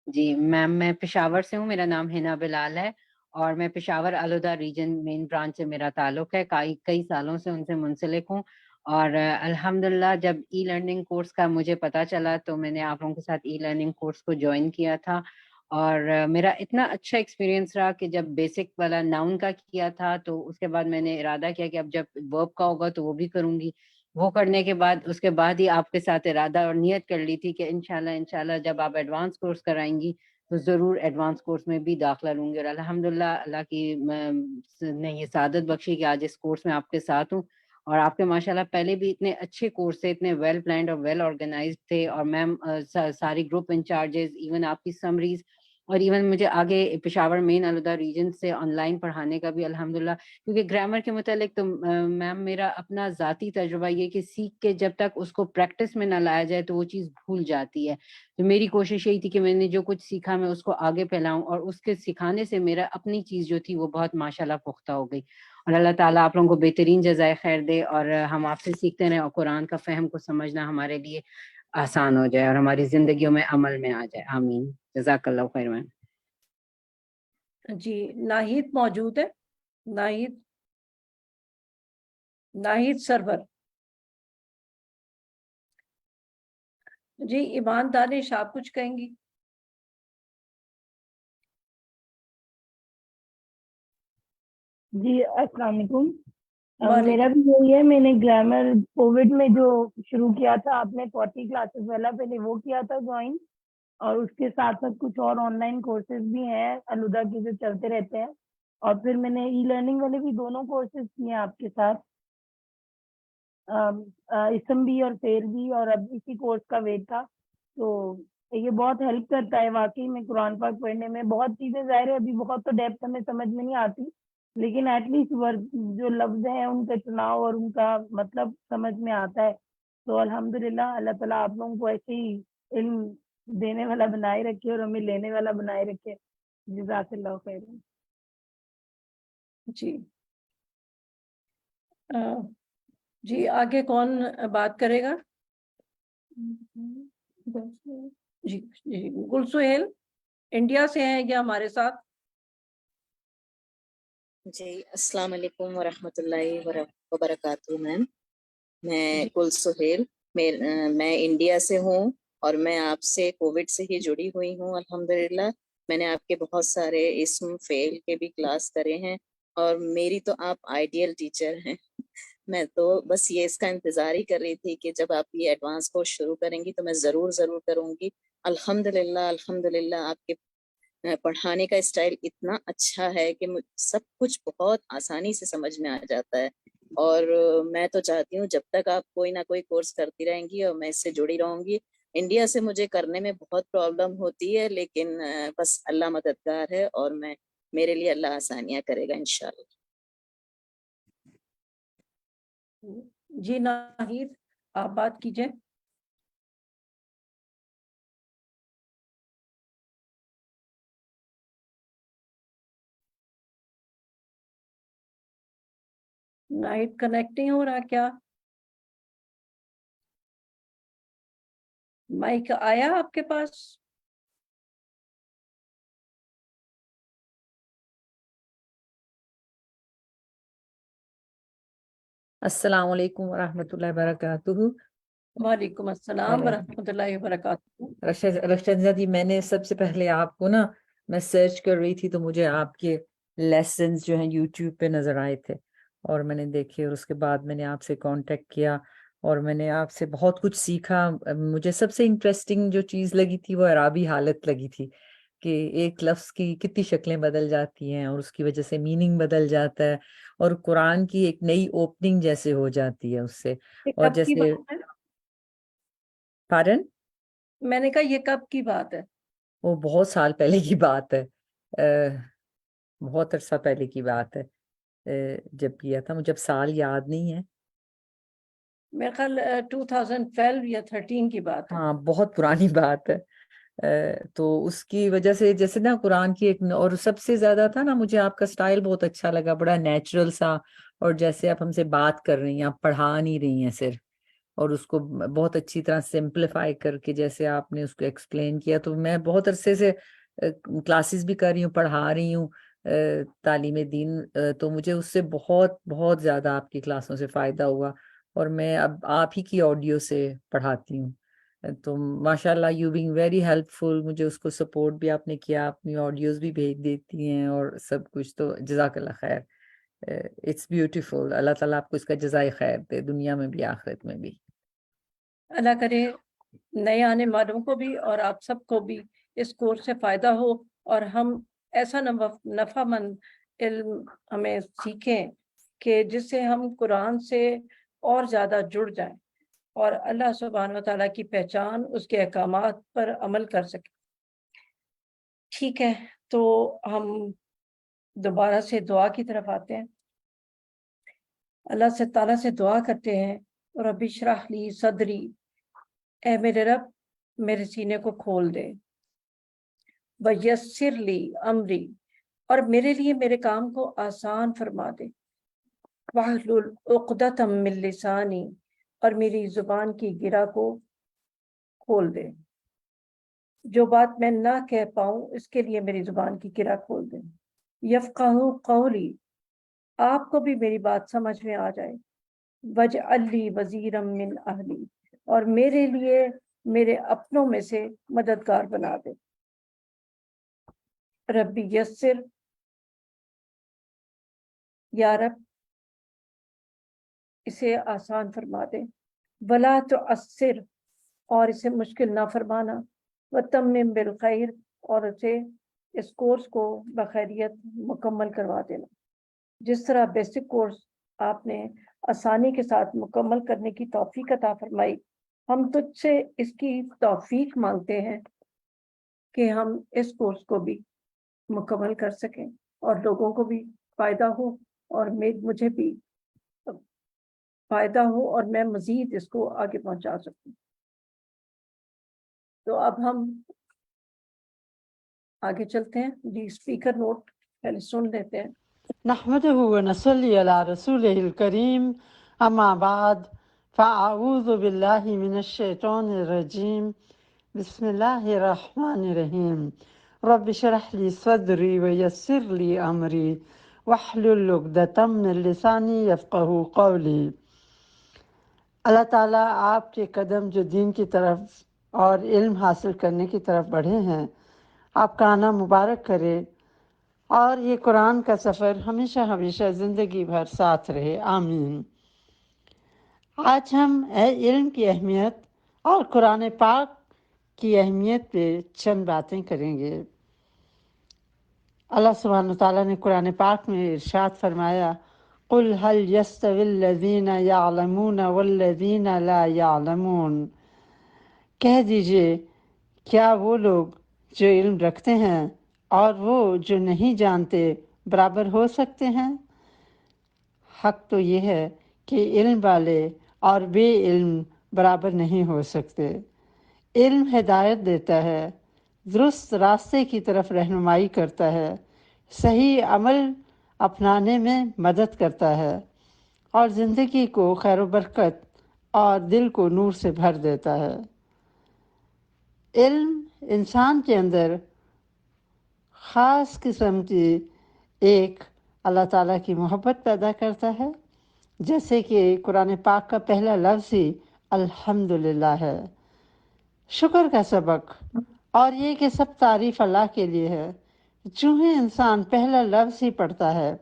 جی میم میں پشاور سے ہوں، میرا نام ہنا بلال ہے اور میں پشاور الہدیٰ ریجن مین برانچ سے میرا تعلق ہے. کئی سالوں سے ان سے منسلک ہوں، اور الحمدللہ جب ای لرننگ کورس کا مجھے پتہ چلا تو میں نے آپ لوگوں کے ساتھ ای لرننگ کورس کو جوائن کیا تھا، اور میرا اتنا اچھا ایکسپیرینس رہا کہ جب بیسک والا ناؤن کا کیا تھا تو اس کے بعد میں نے ارادہ کیا کہ اب جب ورب کا ہوگا تو وہ بھی کروں گی. وہ کرنے کے بعد اس کے بعد ہی آپ کے ساتھ ارادہ اور نیت کر لی تھی کہ انشاءاللہ جب آپ ایڈوانس کورس کرائیں گی تو ضرور ایڈوانس کورس میں بھی داخلہ لوں گی. اور الحمدللہ اللہ کی نے یہ سعادت بخشی کہ آج اس کورس میں آپ کے ساتھ ہوں. اور آپ کے ماشاءاللہ پہلے بھی اتنے اچھے کورس تھے، اتنے ویل پلانڈ اور ویل آرگنائزڈ تھے، اور میم ساری گروپ انچارجز، ایون آپ کی سمریز، اور ایون مجھے آگے پشاور مین الہدیٰ ریجن سے آن لائن پڑھانے کا بھی الحمدللہ، کیونکہ گرامر کے متعلق تو میم میرا اپنا ذاتی تجربہ یہ کہ سیکھ کے جب تک اس کو پریکٹس میں نہ لایا جائے تو وہ چیز بھول جاتی ہے. تو میری کوشش یہی تھی کہ میں نے جو کچھ سیکھا میں اس کو آگے پھیلاؤں، اور اس کے سکھانے سے میرا اپنی چیز جو تھی وہ بہت ماشاءاللہ پختہ ہو گئی. اور اللہ تعالیٰ آپ لوگوں کو بہترین جزائے خیر دے، اور ہم آپ سے سیکھتے رہیں اور قرآن کا فہم کو سمجھنا ہمارے لیے آسان ہو جائے اور ہماری زندگیوں میں عمل میں آ جائے. آمین. جزاک اللہ خیر. میم جی ناہید موجود ہے؟ ناہید سرور. جی ایمان دانش آپ کچھ کہیں گی؟ جی السلام علیکم. میرا بھی یہی ہے، میں نے گرامر کووڈ میں جو شروع کیا تھا، آپ نے 40 کلاسز والا پہلے وہ کیا تھا جوائن، اور اس کے ساتھ ساتھ کچھ اور آن لائن کورسز بھی ہیں الہدیٰ کے جو چلتے رہتے ہیں، اور پھر میں نے ای لرننگ والے بھی دونوں کورسز کیے ہیں آپ کے ساتھ، اسم بھی اور فیل بھی، اور اب اسی کورس کا ویٹ تھا. تو یہ بہت ہیلپ کرتا ہے واقعی میں قرآن پاک پڑھنے میں. بہت چیزیں ظاہر ہے ابھی بہت تو ڈیپتھ ہمیں سمجھ میں نہیں آتی، لیکن ایٹ لیسٹ جو لفظ ہیں ان کا چناؤ اور ان کا مطلب سمجھ میں آتا ہے. تو الحمدللہ اللہ تعالیٰ آپ لوگوں کو ایسے ہی علم دینے والا بنائے رکھے اور ہمیں لینے والا بنائے رکھے. جزاک اللہ خیر. جی جی آگے کون بات کرے گا؟ جی جی گل سہیل انڈیا سے ہیں یا ہمارے ساتھ؟ جی السلام علیکم ورحمۃ اللہ وبرکاتہ. میم میں گل سہیل، میں انڈیا سے ہوں اور میں آپ سے کووڈ سے ہی جڑی ہوئی ہوں الحمدللہ. میں نے آپ کے بہت سارے اسم فعل کے بھی کلاس کرے ہیں، اور میری تو آپ آئیڈیل ٹیچر ہیں. میں تو بس یہ اس کا انتظار ہی کر رہی تھی کہ جب آپ یہ ایڈوانس کورس شروع کریں گی تو میں ضرور کروں گی. الحمدللہ آپ کے پڑھانے کا اسٹائل اتنا اچھا ہے کہ سب کچھ بہت آسانی سے سمجھ میں آ جاتا ہے. اور میں تو چاہتی ہوں جب تک آپ کوئی نہ کوئی کورس کرتی رہیں گی اور میں اس سے جڑی رہوں گی. انڈیا سے مجھے کرنے میں بہت پرابلم ہوتی ہے، لیکن بس اللہ مددگار ہے اور میرے لیے اللہ آسانیاں کرے گا انشاءاللہ. جی ناہید آپ بات کیجئے. ناہید کنیکٹ نہیں ہو رہا کیا؟ مائک آیا آپ کے پاس؟ السلام علیکم ورحمۃ اللہ وبرکاتہ. وعلیکم السلام ورحمۃ اللہ وبرکاتہ. رشد جی میں نے سب سے پہلے آپ کو میں سرچ کر رہی تھی تو مجھے آپ کے لیسنز جو ہیں یوٹیوب پہ نظر آئے تھے اور میں نے دیکھے، اور اس کے بعد میں نے آپ سے کانٹیکٹ کیا اور میں نے آپ سے بہت کچھ سیکھا. مجھے سب سے انٹرسٹنگ جو چیز لگی تھی وہ اعرابی حالت لگی تھی کہ ایک لفظ کی کتنی شکلیں بدل جاتی ہیں اور اس کی وجہ سے میننگ بدل جاتا ہے، اور قرآن کی ایک نئی اوپننگ جیسے ہو جاتی ہے اس سے. اور جیسے پارن میں نے کہا یہ کب کی بات ہے؟ وہ بہت سال پہلے کی بات ہے، بہت عرصہ پہلے کی بات ہے جب کیا تھا، مجھے اب سال یاد نہیں ہے۔ میرے خیال 2012 یا 13 کی بات ہے۔ ہاں بہت پرانی بات ہے۔ تو اس کی وجہ سے جیسے نا قرآن کی ایک، اور سب سے زیادہ تھا نا مجھے آپ کا سٹائل بہت اچھا لگا، بڑا نیچرل سا، اور جیسے آپ ہم سے بات کر رہی ہیں، آپ پڑھا نہیں رہی ہیں صرف، اور اس کو بہت اچھی طرح سمپلیفائی کر کے جیسے آپ نے اس کو ایکسپلین کیا۔ تو میں بہت عرصے سے کلاسز بھی کر رہی ہوں، پڑھا رہی ہوں تعلیم دین، تو مجھے اس سے بہت بہت زیادہ آپ کی کلاسوں سے فائدہ ہوا، اور میں اب آپ ہی کی آڈیو سے پڑھاتی ہوں۔ تو ماشاء اللہ یو بینگ ویری ہیلپ فل، مجھے اس کو سپورٹ بھی آپ نے کیا، اپنی آڈیوز بھی بھیج دیتی ہیں اور سب کچھ، تو جزاک اللہ خیر، اٹس بیوٹیفل۔ اللہ تعالیٰ آپ کو اس کا جزائے خیر دے، دنیا میں بھی آخرت میں بھی۔ اللہ کرے نئے آنے والوں کو بھی اور آپ سب کو بھی اس کورس سے فائدہ ہو، اور ہم ایسا نفع مند علم ہمیں سیکھیں کہ جس سے ہم قرآن سے اور زیادہ جڑ جائیں اور اللہ سبحانہ و تعالیٰ کی پہچان، اس کے احکامات پر عمل کر سکیں۔ ٹھیک ہے، تو ہم دوبارہ سے دعا کی طرف آتے ہیں۔ اللہ سے تعالیٰ سے دعا کرتے ہیں، رب اشرح لی صدری، اے میرے رب میرے سینے کو کھول دے، ویسر لی امری، اور میرے لیے میرے کام کو آسان فرما دے، واحلل عقدۃ من لسانی، اور میری زبان کی گرہ کو کھول دے، جو بات میں نہ کہہ پاؤں اس کے لیے میری زبان کی گرہ کھول دے، یفقہوا قولی، آپ کو بھی میری بات سمجھ میں آ جائے، وجعل لی وزیرا من اہلی، اور میرے لیے میرے اپنوں میں سے مددگار بنا دے، ربی یسر، یا رب اسے آسان فرما دے، ولا تعسر، اور اسے مشکل نہ فرمانا، وتمم بالخیر، اور اسے اس کورس کو بخیریت مکمل کروا دینا۔ جس طرح بیسک کورس آپ نے آسانی کے ساتھ مکمل کرنے کی توفیق عطا فرمائی، ہم تجھ سے اس کی توفیق مانگتے ہیں کہ ہم اس کورس کو بھی مکمل کر سکیں اور لوگوں کو بھی فائدہ ہو، اور مجھے بھی فائدہ ہو، اور میں مزید اس کو آگے پہنچا سکوں۔ تو اب ہم آگے چلتے ہیں، جی اسپیکر نوٹ پہلے سن لیتے ہیں۔ نحمده ونصلي على رسوله الكريم أما بعد فأعوذ بالله من الشيطان الرجيم بسم الله الرحمن الرحيم رب اشرح لي صدري ويسر لي أمري واحلل عقدة من لساني يفقهوا قولي۔ اللہ تعالیٰ آپ کے قدم جو دین کی طرف اور علم حاصل کرنے کی طرف بڑھے ہیں، آپ کا آنا مبارک کرے، اور یہ قرآن کا سفر ہمیشہ ہمیشہ زندگی بھر ساتھ رہے، آمین۔ آج ہم علم کی اہمیت اور قرآن پاک کی اہمیت پہ چند باتیں کریں گے۔ اللہ سبحانہ وتعالیٰ نے قرآن پاک میں ارشاد فرمایا، قُلْ هَلْ يَسْتَوِي الَّذِينَ يَعْلَمُونَ وَالَّذِينَ لَا يَعْلَمُونَ، کہہ دیجئے کیا وہ لوگ جو علم رکھتے ہیں اور وہ جو نہیں جانتے برابر ہو سکتے ہیں؟ حق تو یہ ہے کہ علم والے اور بے علم برابر نہیں ہو سکتے۔ علم ہدایت دیتا ہے، درست راستے کی طرف رہنمائی کرتا ہے، صحیح عمل اپنانے میں مدد کرتا ہے، اور زندگی کو خیر و برکت اور دل کو نور سے بھر دیتا ہے۔ علم انسان کے اندر خاص قسم کی ایک اللہ تعالیٰ کی محبت پیدا کرتا ہے، جیسے کہ قرآن پاک کا پہلا لفظ ہی الحمدللہ ہے، شکر کا سبق، اور یہ کہ سب تعریف اللہ کے لیے ہے۔ جو ہی انسان پہلا لفظ ہی پڑھتا ہے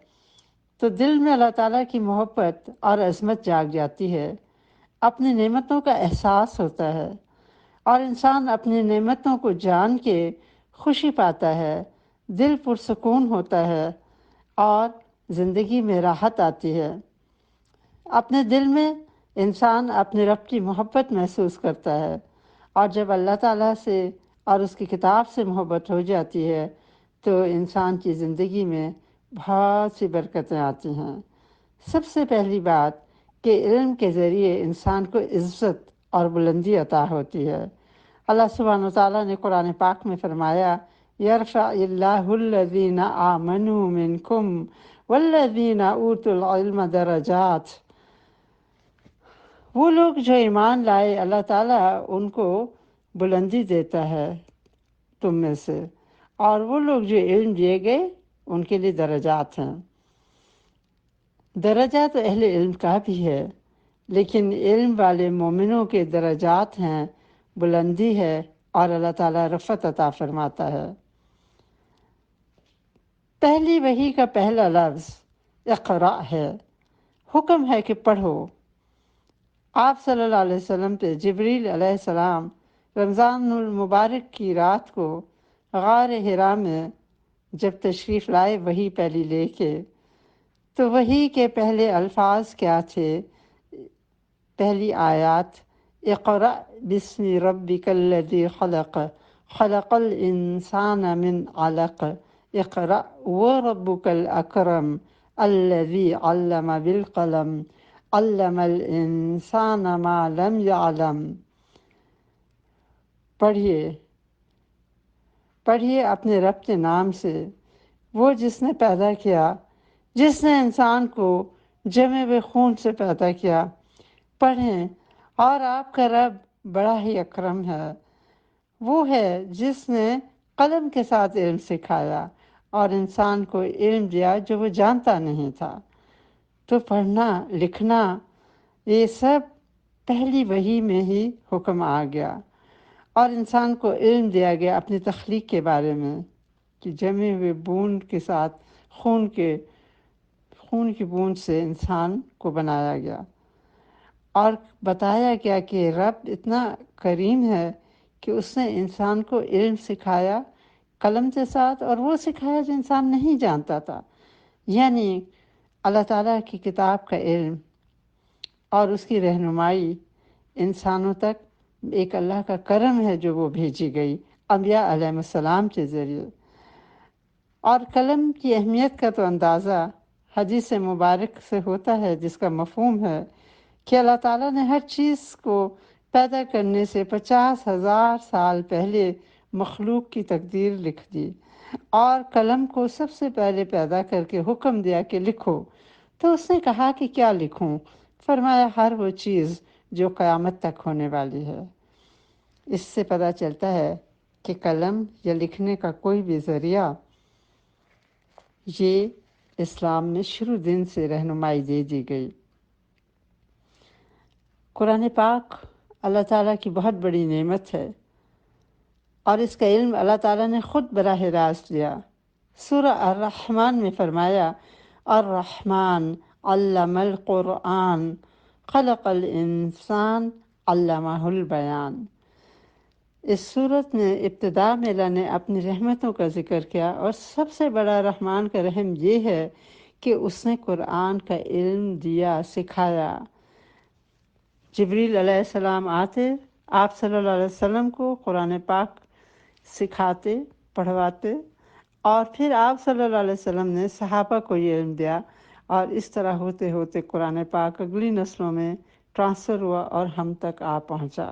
تو دل میں اللہ تعالیٰ کی محبت اور عظمت جاگ جاتی ہے، اپنی نعمتوں کا احساس ہوتا ہے، اور انسان اپنی نعمتوں کو جان کے خوشی پاتا ہے، دل پرسکون ہوتا ہے، اور زندگی میں راحت آتی ہے۔ اپنے دل میں انسان اپنے رب کی محبت محسوس کرتا ہے، اور جب اللہ تعالیٰ سے اور اس کی کتاب سے محبت ہو جاتی ہے تو انسان کی زندگی میں بہت سی برکتیں آتی ہیں۔ سب سے پہلی بات کہ علم کے ذریعے انسان کو عزت اور بلندی عطا ہوتی ہے۔ اللہ سبحانہ وتعالیٰ نے قرآن پاک میں فرمایا یرفع اللہ الذین آمنوا منکم والذین اوتوا العلم درجات۔ وہ لوگ جو ایمان لائے اللہ تعالیٰ ان کو بلندی دیتا ہے تم میں سے، اور وہ لوگ جو علم دیے گئے ان کے لیے درجات ہیں۔ درجہ تو اہل علم کا بھی ہے، لیکن علم والے مومنوں کے درجات ہیں، بلندی ہے، اور اللہ تعالیٰ رفعت عطا فرماتا ہے۔ پہلی وحی کا پہلا لفظ اقرا ہے، حکم ہے کہ پڑھو۔ آپ صلی اللہ علیہ وسلم پہ جبریل علیہ السلام رمضان المبارک کی رات کو غار حرا میں جب تشریف لائے وحی پہلی لے کے، تو وحی کے پہلے الفاظ کیا تھے؟ پہلی آیات اقرأ بسم ربک الذی خلق خلق الانسان من علق اقرأ وربک الاکرم الذی علم بالقلم علم الانسان ما لم يعلم۔ پڑھیے اپنے رب کے نام سے، وہ جس نے پیدا کیا، جس نے انسان کو جمے ہوئے خون سے پیدا کیا۔ پڑھیں، اور آپ کا رب بڑا ہی اکرم ہے، وہ ہے جس نے قلم کے ساتھ علم سکھایا اور انسان کو علم دیا جو وہ جانتا نہیں تھا۔ تو پڑھنا لکھنا یہ سب پہلی وحی میں ہی حکم آ گیا، اور انسان کو علم دیا گیا اپنی تخلیق کے بارے میں کہ جمے ہوئے بوند کے ساتھ خون کی بوند سے انسان کو بنایا گیا، اور بتایا گیا کہ رب اتنا کریم ہے کہ اس نے انسان کو علم سکھایا قلم کے ساتھ، اور وہ سکھایا جو انسان نہیں جانتا تھا، یعنی اللہ تعالیٰ کی کتاب کا علم اور اس کی رہنمائی انسانوں تک ایک اللہ کا کرم ہے جو وہ بھیجی گئی انبیاء علیہ السلام کے ذریعے۔ اور قلم کی اہمیت کا تو اندازہ حدیث مبارک سے ہوتا ہے، جس کا مفہوم ہے کہ اللہ تعالیٰ نے ہر چیز کو پیدا کرنے سے 50,000 سال پہلے مخلوق کی تقدیر لکھ دی، اور قلم کو سب سے پہلے پیدا کر کے حکم دیا کہ لکھو، تو اس نے کہا کہ کیا لکھوں؟ فرمایا ہر وہ چیز جو قیامت تک ہونے والی ہے۔ اس سے پتہ چلتا ہے کہ قلم یا لکھنے کا کوئی بھی ذریعہ یہ اسلام میں شروع دن سے رہنمائی دے دی گئی۔ قرآن پاک اللہ تعالیٰ کی بہت بڑی نعمت ہے، اور اس کا علم اللہ تعالیٰ نے خود براہ راست دیا۔ سورہ الرحمن میں فرمایا الرحمن علم القرآن خلق الانسان علمہ البیان۔ اس صورت میں ابتدا میں اللہ نے اپنی رحمتوں کا ذکر کیا، اور سب سے بڑا رحمان کا رحم یہ ہے کہ اس نے قرآن کا علم دیا، سکھایا۔ جبریل علیہ السلام آتے، آپ صلی اللہ علیہ وسلم کو قرآن پاک سکھاتے، پڑھواتے، اور پھر آپ صلی اللہ علیہ وسلم نے صحابہ کو یہ علم دیا، اور اس طرح ہوتے ہوتے قرآن پاک اگلی نسلوں میں ٹرانسفر ہوا اور ہم تک آ پہنچا۔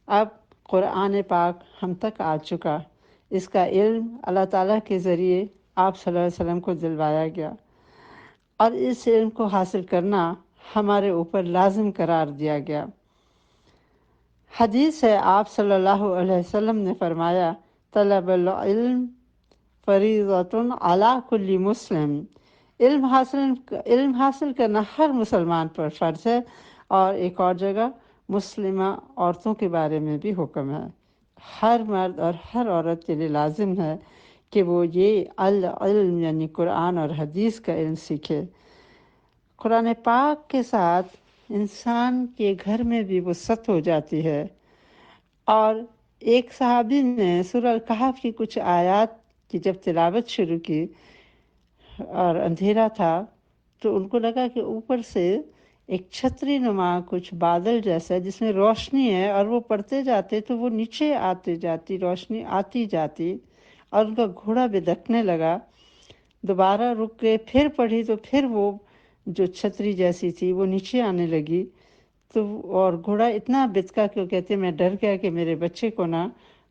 اب قرآن پاک ہم تک آ چکا، اس کا علم اللہ تعالیٰ کے ذریعے آپ صلی اللہ علیہ وسلم کو دلوایا گیا، اور اس علم کو حاصل کرنا ہمارے اوپر لازم قرار دیا گیا۔ حدیث ہے، آپ صلی اللہ علیہ وسلم نے فرمایا طلب العلم فریضۃ علی کل مسلم۔ علم حاصل کرنا ہر مسلمان پر فرض ہے، اور ایک اور جگہ مسلمہ عورتوں کے بارے میں بھی حکم ہے۔ ہر مرد اور ہر عورت کے لیے لازم ہے کہ وہ یہ العلم یعنی قرآن اور حدیث کا علم سیکھے۔ قرآن پاک کے ساتھ انسان کے گھر میں بھی وسعت ہو جاتی ہے، اور ایک صحابی نے سورہ الکہف کی کچھ آیات کی جب تلاوت شروع کی اور اندھیرا تھا، تو ان کو لگا کہ اوپر سے ایک چھتری نما کچھ بادل جیسا جس میں روشنی ہے، اور وہ پڑھتے جاتے تو وہ نیچے آتے جاتی، روشنی آتی جاتی، اور ان کا گھوڑا بدکنے لگا. دوبارہ رک گئے، پھر پڑھی تو پھر وہ جو چھتری جیسی تھی وہ نیچے آنے لگی. تو اور گھوڑا اتنا بتکا کہ وہ کہتے میں ڈر گیا کہ میرے بچے کو نہ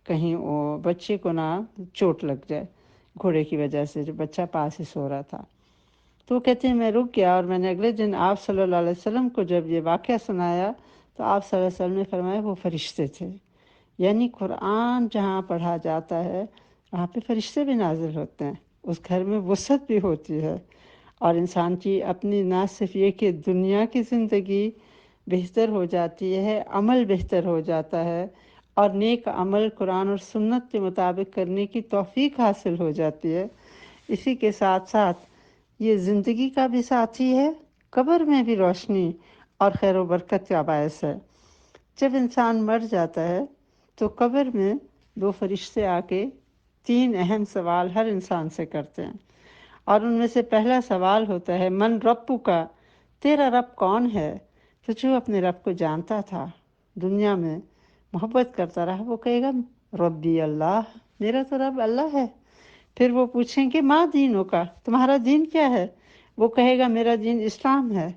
کہیں بچے کو نہ چوٹ لگ جائے گھوڑے کی وجہ سے، جو بچہ پاس ہی سو رہا تھا. تو وہ کہتے ہیں میں رک گیا، اور میں نے اگلے دن آپ صلی اللہ علیہ وسلم کو جب یہ واقعہ سنایا تو آپ صلی اللہ علیہ وسلم نے فرمایا وہ فرشتے تھے. یعنی قرآن جہاں پڑھا جاتا ہے وہاں پہ فرشتے بھی نازل ہوتے ہیں، اس گھر میں وسعت بھی ہوتی ہے، اور انسان کی اپنی نہ صرف یہ کہ دنیا کی زندگی بہتر ہو جاتی ہے، عمل بہتر ہو جاتا ہے، اور نیک عمل قرآن اور سنت کے مطابق کرنے کی توفیق حاصل ہو جاتی ہے. اسی کے ساتھ ساتھ یہ زندگی کا بھی ساتھی ہے، قبر میں بھی روشنی اور خیر و برکت کا باعث ہے. جب انسان مر جاتا ہے تو قبر میں 2 فرشتے آ کے 3 اہم سوال ہر انسان سے کرتے ہیں، اور ان میں سے پہلا سوال ہوتا ہے من ربو کا، تیرا رب کون ہے؟ تو جو اپنے رب کو جانتا تھا، دنیا میں محبت کرتا رہا، وہ کہے گا ربی اللہ، میرا تو رب اللہ ہے. پھر وہ پوچھیں گے ماں دینوں کا، تمہارا دین کیا ہے؟ وہ کہے گا میرا دین اسلام ہے.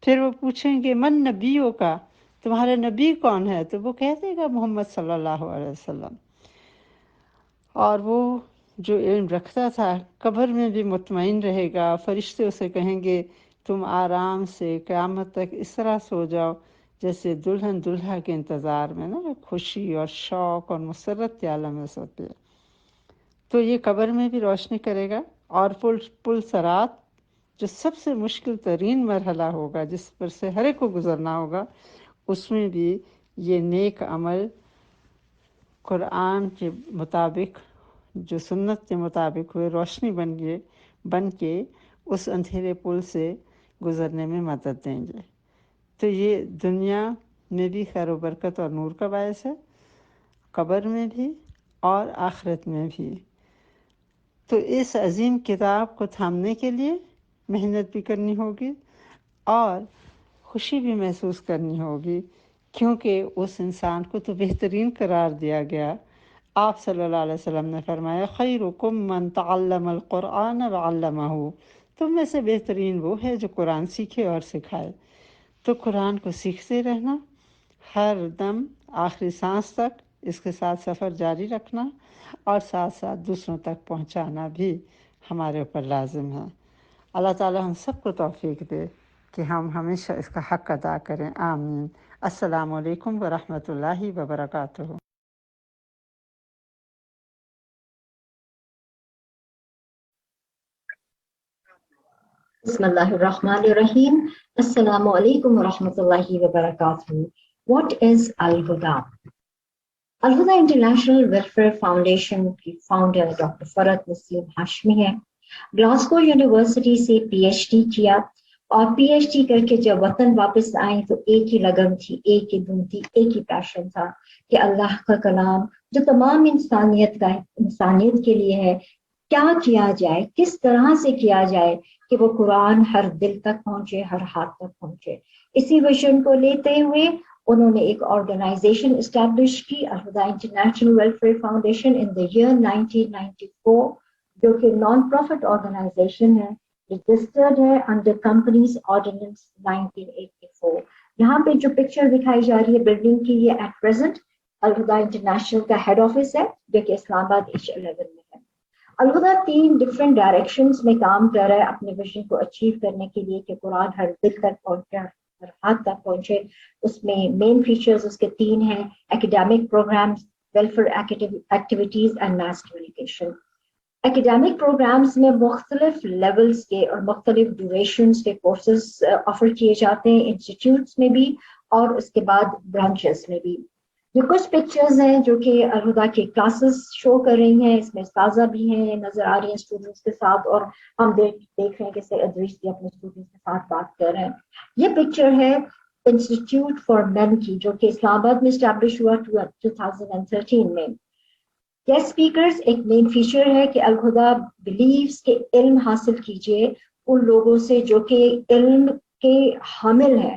پھر وہ پوچھیں گے من نبیوں کا، تمہارا نبی کون ہے؟ تو وہ کہہ دے گا محمد صلی اللہ علیہ وسلم. اور وہ جو علم رکھتا تھا قبر میں بھی مطمئن رہے گا. فرشتے اسے کہیں گے تم آرام سے قیامت تک اس طرح سو جاؤ جیسے دلہن دلہا کے انتظار میں نا خوشی اور شوق اور مسرت کے عالم میں سوتے ہیں. تو یہ قبر میں بھی روشنی کرے گا. اور پل صراط جو سب سے مشکل ترین مرحلہ ہوگا، جس پر سے ہر ایک کو گزرنا ہوگا، اس میں بھی یہ نیک عمل قرآن کے مطابق جو سنت کے مطابق ہوئے روشنی بن کے اس اندھیرے پل سے گزرنے میں مدد دیں گے. تو یہ دنیا میں بھی خیر و برکت اور نور کا باعث ہے، قبر میں بھی اور آخرت میں بھی. تو اس عظیم کتاب کو تھامنے کے لیے محنت بھی کرنی ہوگی اور خوشی بھی محسوس کرنی ہوگی، کیونکہ اس انسان کو تو بہترین قرار دیا گیا. آپ صلی اللہ علیہ وسلم نے فرمایا خیرکم من تعلم القرآن وعلمہ، تم میں سے بہترین وہ ہے جو قرآن سیکھے اور سکھائے. تو قرآن کو سیکھتے رہنا، ہر دم آخری سانس تک اس کے ساتھ سفر جاری رکھنا، اور ساتھ ساتھ دوسروں تک پہنچانا بھی ہمارے اوپر لازم ہے. اللہ تعالی ہم سب کو توفیق دے کہ ہم ہمیشہ اس کا حق ادا کریں. آمین. السلام علیکم ورحمۃ اللہ وبرکاتہ. بسم اللہ الرحمن الرحیم. السلام علیکم ورحمۃ اللہ وبرکاتہ. What is Al-Huda? Al-Huda International Welfare Foundation کی فاؤنڈر ڈاکٹر فرحت نسیم ہاشمی ہے. گلاسکو یونیورسٹی سے پی ایچ ڈی کیا، اور پی ایچ ڈی کر کے جب وطن واپس آئیں تو ایک ہی لگن تھی، ایک ہی دھن تھی، ایک ہی پیشن تھا کہ اللہ کا کلام جو تمام انسانیت کے لیے ہے، کیا جائے، کس طرح سے کیا جائے کہ وہ قرآن ہر دل تک پہنچے، ہر ہاتھ تک پہنچے. اسی ویژن کو لیتے ہوئے انہوں نے ایک آرگنائزیشن اسٹیبلش کی، Al-Huda international welfare foundation in the year 1994، جو کہ نان پروفٹ آرگنائزیشن ہے، رجسٹرڈ ہے انڈر کمپنیز آرڈیننس 1984. یہاں پہ جو پکچر دکھائی جا رہی ہے بلڈنگ کی، یہ ایٹ پریزنٹ الہدا انٹرنیشنل کا ہیڈ آفس ہے جو کہ اسلام آباد H11 میں ہے. الہدا 3 ڈفرینٹ ڈائریکشنز میں کام کر رہا ہے اپنے ویژن کو اچیو کرنے کے لیے کہ قرآن ہر دل تک پہنچے، ہر ہاتھ تک پہنچے. اس میں مین فیچرز اس کے 3 ہیں: academic programs, welfare activities and mass communication. Academic programs میں مختلف لیولز کے اور مختلف ڈیوریشنز کے کورسز آفر کیے جاتے ہیں انسٹیٹیوٹس میں بھی اور اس کے بعد برانچز میں بھی. یہ کچھ پکچرز ہیں جو کہ الہدا کے کلاسز شو کر رہی ہیں. اس میں استاذہ بھی ہیں نظر آ رہی ہیں اسٹوڈنٹس کے ساتھ، اور ہم دیکھ رہے ہیں کہ سر ادریس بھی اپنے اسٹوڈنٹس کے ساتھ بات کر رہے ہیں. یہ پکچر ہے انسٹیٹیوٹ فار مین کی، جو کہ اسلام آباد میں اسٹیبلش ہوا 2013 میں. گیسٹ اسپیکرز ایک مین فیچر ہے کہ الہدا بلیوز کہ علم حاصل کیجئے ان لوگوں سے جو کہ علم کے حامل ہیں،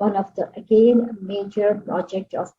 one of the again major project of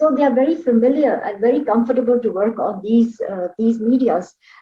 so they are very familiar and very comfortable to work on these medias.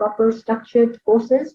proper structured courses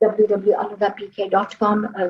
www.alhudapk.com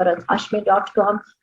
faradhashmi.com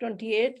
28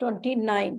29,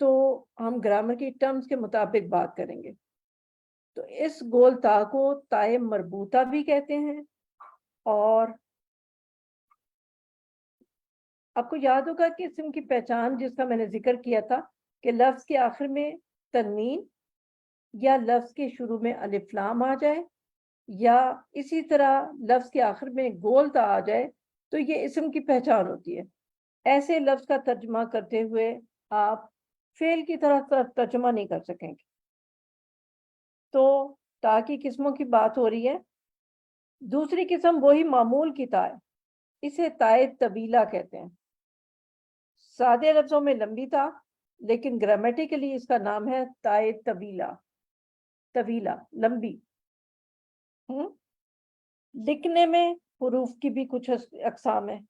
تو ہم گرامر کی ٹرمز کے مطابق بات کریں گے. تو اس گول تا کو تائے مربوطہ بھی کہتے ہیں. اور آپ کو یاد ہوگا کہ اسم کی پہچان جس کا میں نے ذکر کیا تھا کہ لفظ کے آخر میں تنوین یا لفظ کے شروع میں الف لام آ جائے یا اسی طرح لفظ کے آخر میں گول تا آ جائے تو یہ اسم کی پہچان ہوتی ہے. ایسے لفظ کا ترجمہ کرتے ہوئے آپ فعل کی طرح ترجمہ نہیں کر سکیں گے. تو تا کی قسموں کی بات ہو رہی ہے. دوسری قسم وہی معمول کی تا ہے, اسے تائے طویلہ کہتے ہیں. سادے لفظوں میں لمبی تا, لیکن گرامیٹیکلی اس کا نام ہے تائے طویلہ. طویلہ لمبی. لکھنے میں حروف کی بھی کچھ اقسام ہیں.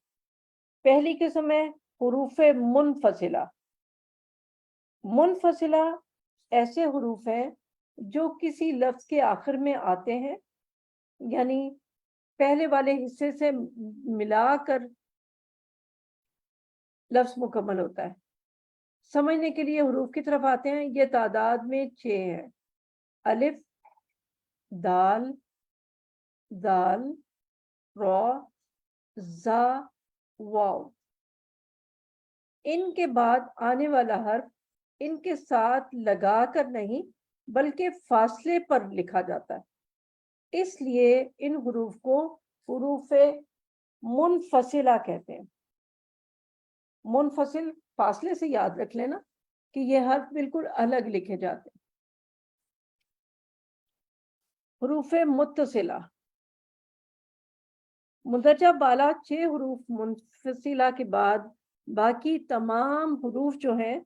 پہلی قسم ہے حروف منفصلہ. منفصلہ ایسے حروف ہیں جو کسی لفظ کے آخر میں آتے ہیں, یعنی پہلے والے حصے سے ملا کر لفظ مکمل ہوتا ہے. سمجھنے کے لیے حروف کی طرف آتے ہیں. یہ تعداد میں 6 ہیں. الف, دال, دال, را, زا, واو. ان کے بعد آنے والا حرف ان کے ساتھ لگا کر نہیں بلکہ فاصلے پر لکھا جاتا ہے. اس لیے ان حروف کو حروف منفصلہ کہتے ہیں. منفصل فاصلے سے یاد رکھ لینا کہ یہ حرف بالکل الگ لکھے جاتے ہیں. حروف متصلہ. مندرجہ بالا 6 حروف منفصلہ کے بعد باقی تمام حروف جو ہیں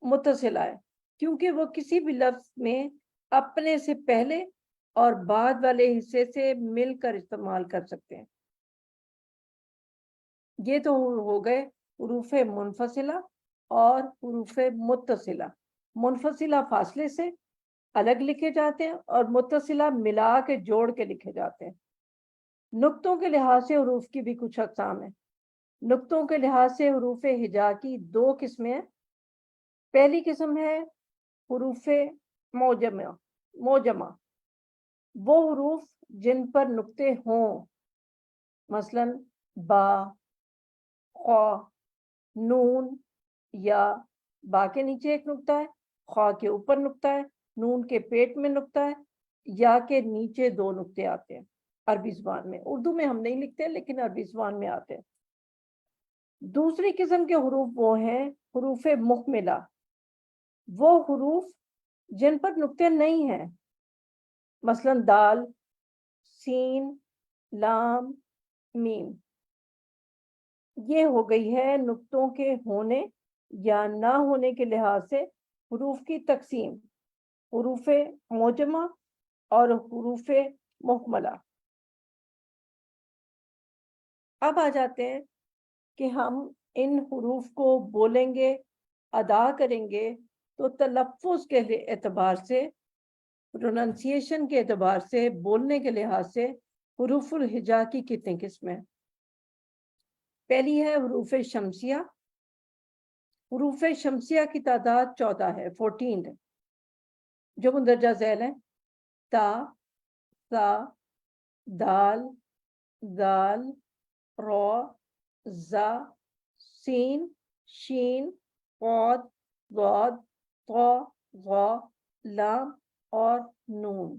متصلہ ہے, کیونکہ وہ کسی بھی لفظ میں اپنے سے پہلے اور بعد والے حصے سے مل کر استعمال کر سکتے ہیں. یہ تو ہو گئے حروف منفصلہ اور حروف متصلہ. منفصلہ فاصلے سے الگ لکھے جاتے ہیں اور متصلہ ملا کے جوڑ کے لکھے جاتے ہیں. نقطوں کے لحاظ سے حروف کی بھی کچھ اقسام ہیں. نقطوں کے لحاظ سے حروف ہجا کی 2 قسمیں ہیں. پہلی قسم ہے حروف موجمہ. وہ حروف جن پر نقطے ہوں, مثلا با, خا, نون, یا با کے نیچے ایک نقطہ ہے, خا کے اوپر نقطہ ہے, نون کے پیٹ میں نقطہ ہے, یا کے نیچے 2 نقطے آتے ہیں عربی زبان میں. اردو میں ہم نہیں لکھتے لیکن عربی زبان میں آتے ہیں. دوسری قسم کے حروف وہ ہیں حروف مکملہ. وہ حروف جن پر نقطے نہیں ہیں, مثلا دال, سین, لام, میم. یہ ہو گئی ہے نقطوں کے ہونے یا نہ ہونے کے لحاظ سے حروف کی تقسیم, حروف موجمہ اور حروف مکملہ. اب آ جاتے ہیں کہ ہم ان حروف کو بولیں گے, ادا کریں گے, تو تلفظ کے اعتبار سے, پروننسیشن کے اعتبار سے, بولنے کے لحاظ سے حروف الہجا کی کتنی قسمیں. پہلی ہے حروف شمسیہ. حروف شمسیہ کی تعداد 14 ہے, 14 ہے, جو مندرجہ ذیل ہیں. تا, ثا, دال, ذال, را, زا, سین, شین, قاد, ضاد, طا, غا, لام اور نون.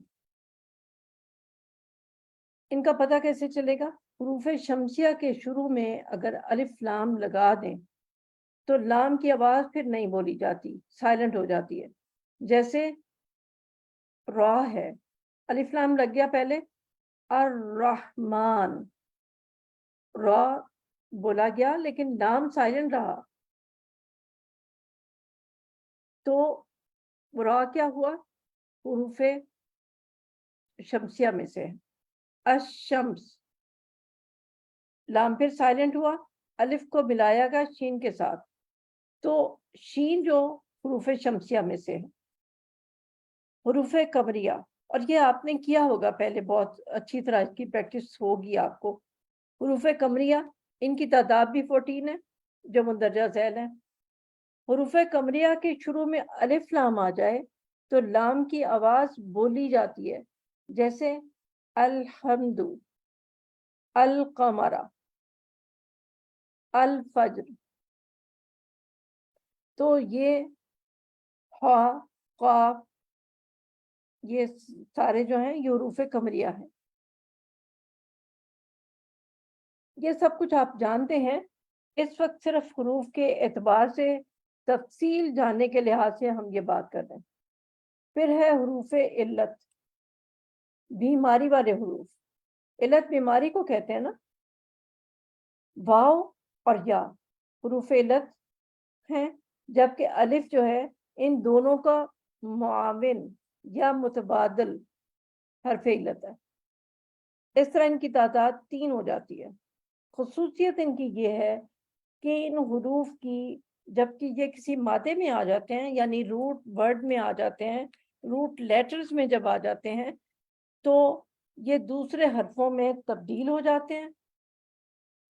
ان کا پتہ کیسے چلے گا؟ حروف شمسیہ کے شروع میں اگر الف لام لگا دیں تو لام کی آواز پھر نہیں بولی جاتی, سائلنٹ ہو جاتی ہے. جیسے را ہے, الف لام لگ گیا پہلے, الرحمن, را بولا گیا لیکن لام سائلنٹ رہا, تو را کیا ہوا؟ حروف شمسیہ میں سے. الشمس, لام پھر سائلنٹ ہوا, الف کو ملایا گیا شین کے ساتھ, تو شین جو حروف شمسیہ میں سے ہے. حروف قمریہ, اور یہ آپ نے کیا ہوگا پہلے, بہت اچھی طرح اس کی پریکٹس ہوگی آپ کو. حروف قمریہ, ان کی تعداد بھی 14 ہے, جو مندرجہ ذیل ہے. حروف قمریہ کے شروع میں الف لام آ جائے تو لام کی آواز بولی جاتی ہے، جیسے الحمد، القمر، الفجر. تو یہ ہا، قاف، یہ سارے جو ہیں یہ حروف قمریہ ہیں. یہ سب کچھ آپ جانتے ہیں. اس وقت صرف حروف کے اعتبار سے تفصیل جاننے کے لحاظ سے ہم یہ بات کر رہے ہیں. پھر ہے حروف علت، بیماری والے حروف. علت بیماری کو کہتے ہیں نا. واو اور یا حروف علت ہیں، جبکہ الف جو ہے ان دونوں کا معاون یا متبادل حرف علت ہے. اس طرح ان کی تعداد 3 ہو جاتی ہے. خصوصیت ان کی یہ ہے کہ ان حروف کی جبکہ یہ کسی مادے میں آ جاتے ہیں، یعنی روٹ ورڈ میں آ جاتے ہیں، روٹ لیٹرز میں جب آ جاتے ہیں تو یہ دوسرے حرفوں میں تبدیل ہو جاتے ہیں.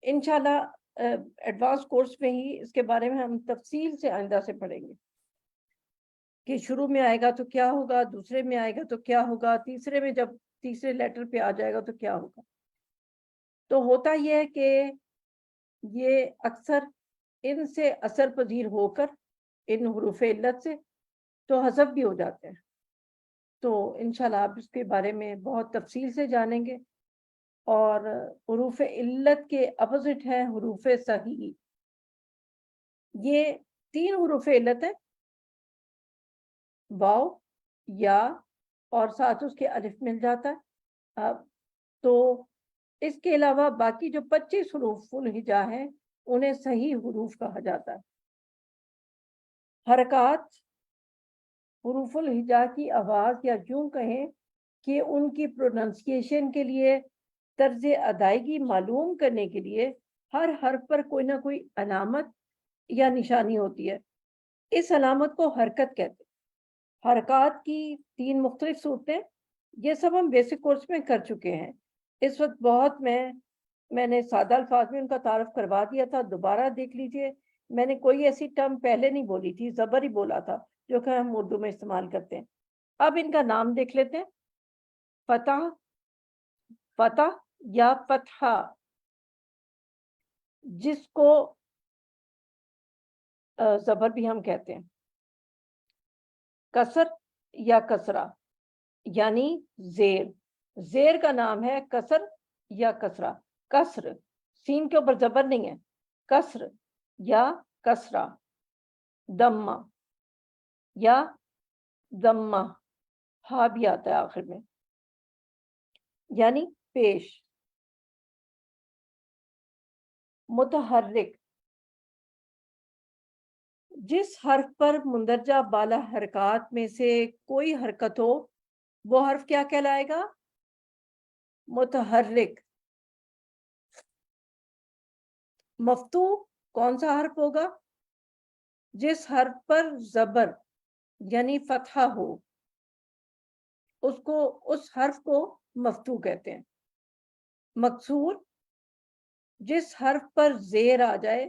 انشاءاللہ ایڈوانس کورس میں ہی اس کے بارے میں ہم تفصیل سے آئندہ سے پڑھیں گے کہ شروع میں آئے گا تو کیا ہوگا، دوسرے میں آئے گا تو کیا ہوگا، تیسرے میں جب تیسرے لیٹر پہ آ جائے گا تو کیا ہوگا. تو ہوتا یہ ہے کہ یہ اکثر ان سے اثر پذیر ہو کر ان حروف علت سے تو حذف بھی ہو جاتے ہیں. تو انشاءاللہ آپ اس کے بارے میں بہت تفصیل سے جانیں گے. اور حروف علت کے اپوزٹ ہے حروف صحیح. یہ 3 حروف علت ہیں، واو، یا اور ساتھ اس کے الف مل جاتا ہے. تو اس کے علاوہ باقی جو 25 حروف الہجا ہیں انہیں صحیح حروف کہا جاتا ہے. حرکات حروف الہجا کی آواز یا یوں کہیں کہ ان کی پروننسیشن کے لیے طرز ادائیگی معلوم کرنے کے لیے ہر حرف پر کوئی نہ کوئی علامت یا نشانی ہوتی ہے. اس علامت کو حرکت کہتے ہیں. حرکات کی 3 مختلف صورتیں، یہ سب ہم بیسک کورس میں کر چکے ہیں. اس وقت بہت میں نے سادہ الفاظ میں ان کا تعارف کروا دیا تھا، دوبارہ دیکھ لیجئے. میں نے کوئی ایسی ٹرم پہلے نہیں بولی تھی، زبر ہی بولا تھا جو کہ ہم اردو میں استعمال کرتے ہیں. اب ان کا نام دیکھ لیتے ہیں. فتح، فتح یا فتحہ، جس کو زبر بھی ہم کہتے ہیں. کسر یا کسرہ یعنی زیر، زیر کا نام ہے کسر یا کسرہ. کسر سین کے اوپر زبر نہیں ہے، کسر یا کسرہ. دمہ یا دمہ، ہا بھی آتا ہے آخر میں، یعنی پیش. متحرک، جس حرف پر مندرجہ بالا حرکات میں سے کوئی حرکت ہو وہ حرف کیا کہلائے گا؟ متحرک. مفتوح کون سا حرف ہوگا؟ جس حرف پر زبر یعنی فتحہ ہو اس حرف کو مفتوح کہتے ہیں. مکسور، جس حرف پر زیر آ جائے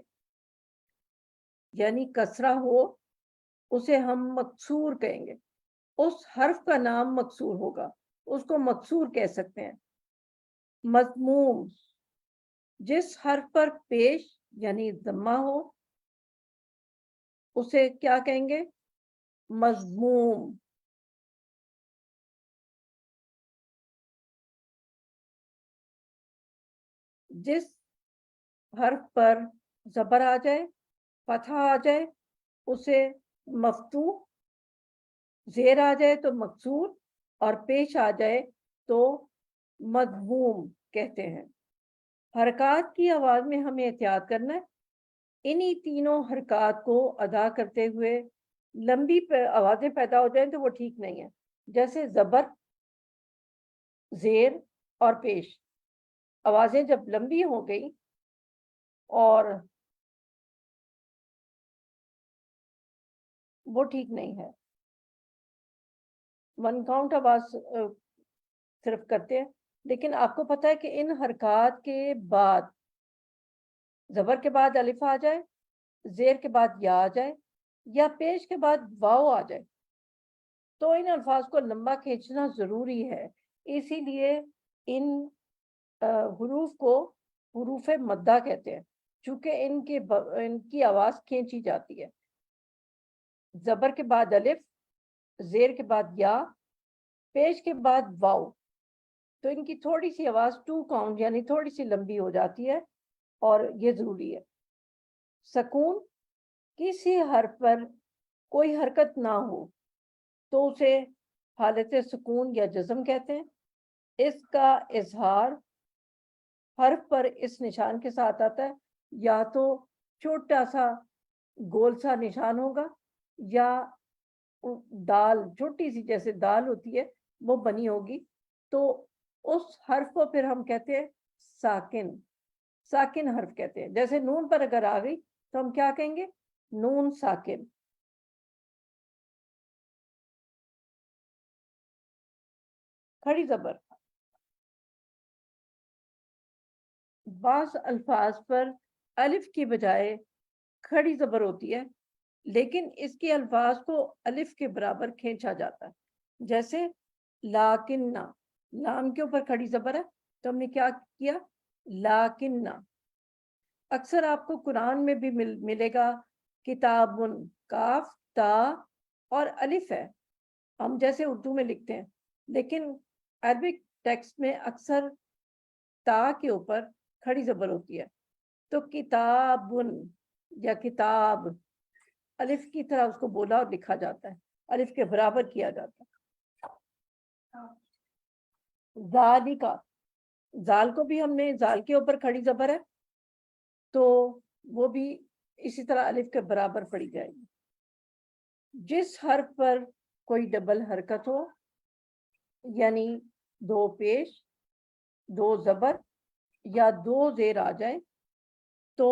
یعنی کسرہ ہو اسے ہم مکسور کہیں گے. اس حرف کا نام مکسور ہوگا، اس کو مکسور کہہ سکتے ہیں. مضموم، جس حرف پر پیش یعنی ضمہ ہو اسے کیا کہیں گے؟ مضموم. جس حرف پر زبر آ جائے، فتحہ آ جائے اسے مفتوح، زیر آ جائے تو مکسور، اور پیش آ جائے تو مضموم کہتے ہیں. حرکات کی آواز میں ہمیں احتیاط کرنا ہے. انہی تینوں حرکات کو ادا کرتے ہوئے لمبی آوازیں پیدا ہو جائیں تو وہ ٹھیک نہیں ہے. جیسے زبر، زیر اور پیش، آوازیں جب لمبی ہو گئی اور وہ ٹھیک نہیں ہے. 1 کاؤنٹ آواز صرف کرتے ہیں. لیکن آپ کو پتہ ہے کہ ان حرکات کے بعد زبر کے بعد الف آ جائے، زیر کے بعد یا آ جائے یا پیش کے بعد واو آ جائے تو ان الفاظ کو لمبا کھینچنا ضروری ہے. اسی لیے ان حروف کو حروف مدہ کہتے ہیں، چونکہ ان کی آواز کھینچی جاتی ہے. زبر کے بعد الف، زیر کے بعد یا، پیش کے بعد واو، تو ان کی تھوڑی سی آواز 2 کاؤنٹ یعنی تھوڑی سی لمبی ہو جاتی ہے اور یہ ضروری ہے. سکون، کسی حرف پر کوئی حرکت نہ ہو تو اسے حالت سکون یا جزم کہتے ہیں. اس کا اظہار حرف پر اس نشان کے ساتھ آتا ہے، یا تو چھوٹا سا گول سا نشان ہوگا یا دال چھوٹی سی جیسے دال ہوتی ہے وہ بنی ہوگی، تو اس حرف کو پھر ہم کہتے ہیں ساکن. ساکن حرف کہتے ہیں. جیسے نون پر اگر آ گئی تو ہم کیا کہیں گے؟ نون ساکن. کھڑی زبر، بعض الفاظ پر الف کی بجائے کھڑی زبر ہوتی ہے لیکن اس کے الفاظ کو الف کے برابر کھینچا جاتا ہے. جیسے لاکنہ، لام کے اوپر کھڑی زبر ہے تو ہم نے کیا کیا؟ لاکنہ. اکثر آپ کو قرآن میں بھی ملے گا کتابن، کاف تا اور الف ہے، ہم جیسے اردو میں لکھتے ہیں، لیکن عربک ٹیکسٹ میں اکثر تا کے اوپر کھڑی زبر ہوتی ہے. تو کتابن یا کتاب الف کی طرح اس کو بولا اور لکھا جاتا ہے، الف کے برابر کیا جاتا ہے. ذالکا، زال کو بھی ہم نے زال کے اوپر کھڑی زبر ہے تو وہ بھی اسی طرح الف کے برابر پڑھی جائے گی. جس حرف پر کوئی ڈبل حرکت ہو یعنی 2 پیش، 2 زبر یا 2 زیر آ جائیں تو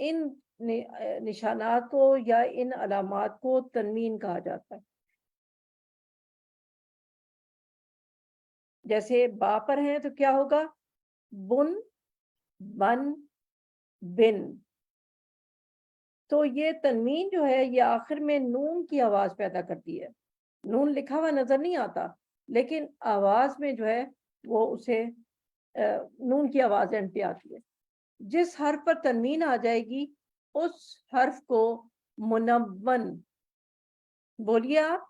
ان نشانات کو یا ان علامات کو تنوین کہا جاتا ہے. جیسے با پر ہیں تو کیا ہوگا؟ بن، بن، بن. تو یہ تنوین جو ہے یہ آخر میں نون کی آواز پیدا کرتی ہے. نون لکھا ہوا نظر نہیں آتا لیکن آواز میں جو ہے وہ اسے نون کی آواز اینڈ پہ آتی ہے. جس حرف پر تنوین آ جائے گی اس حرف کو منون، بولیے آپ،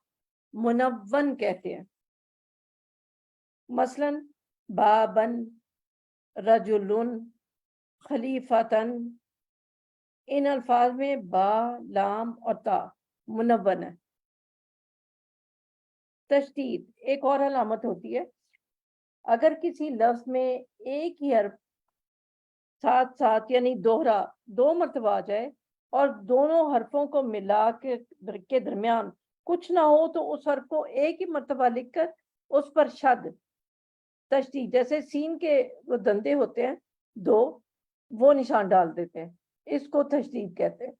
منون کہتے ہیں. مثلا بابن، رجلن، خلیفتن، ان الفاظ میں با، لام اور تا منون ہے. تشدید ایک اور علامت ہوتی ہے. اگر کسی لفظ میں ایک ہی حرف ساتھ ساتھ یعنی دوہرا 2 مرتبہ آ جائے اور دونوں حرفوں کو ملا کے درمیان کچھ نہ ہو تو اس حرف کو ایک ہی مرتبہ لکھ کر اس پر شد، تشدید، جیسے سین کے وہ دندے ہوتے ہیں 2 وہ نشان ڈال دیتے ہیں، اس کو تشدید کہتے ہیں.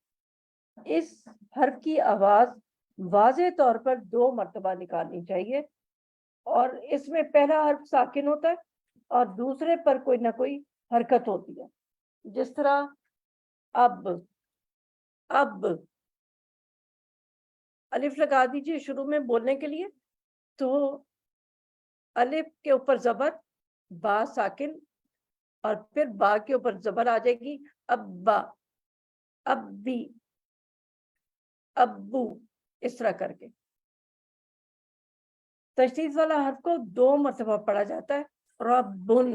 اس حرف کی آواز واضح طور پر 2 مرتبہ نکالنی چاہیے اور اس میں پہلا حرف ساکن ہوتا ہے اور دوسرے پر کوئی نہ کوئی حرکت ہوتی ہے. جس طرح اب، اب الف لگا دیجئے شروع میں بولنے کے لیے تو الف کے اوپر زبر، با ساکن، اور پھر با کے اوپر زبر آ جائے گی ابا، ابی، ابو، اس طرح کر کے. تشدید والا حرف کو 2 مرتبہ پڑھا جاتا ہے. ربن،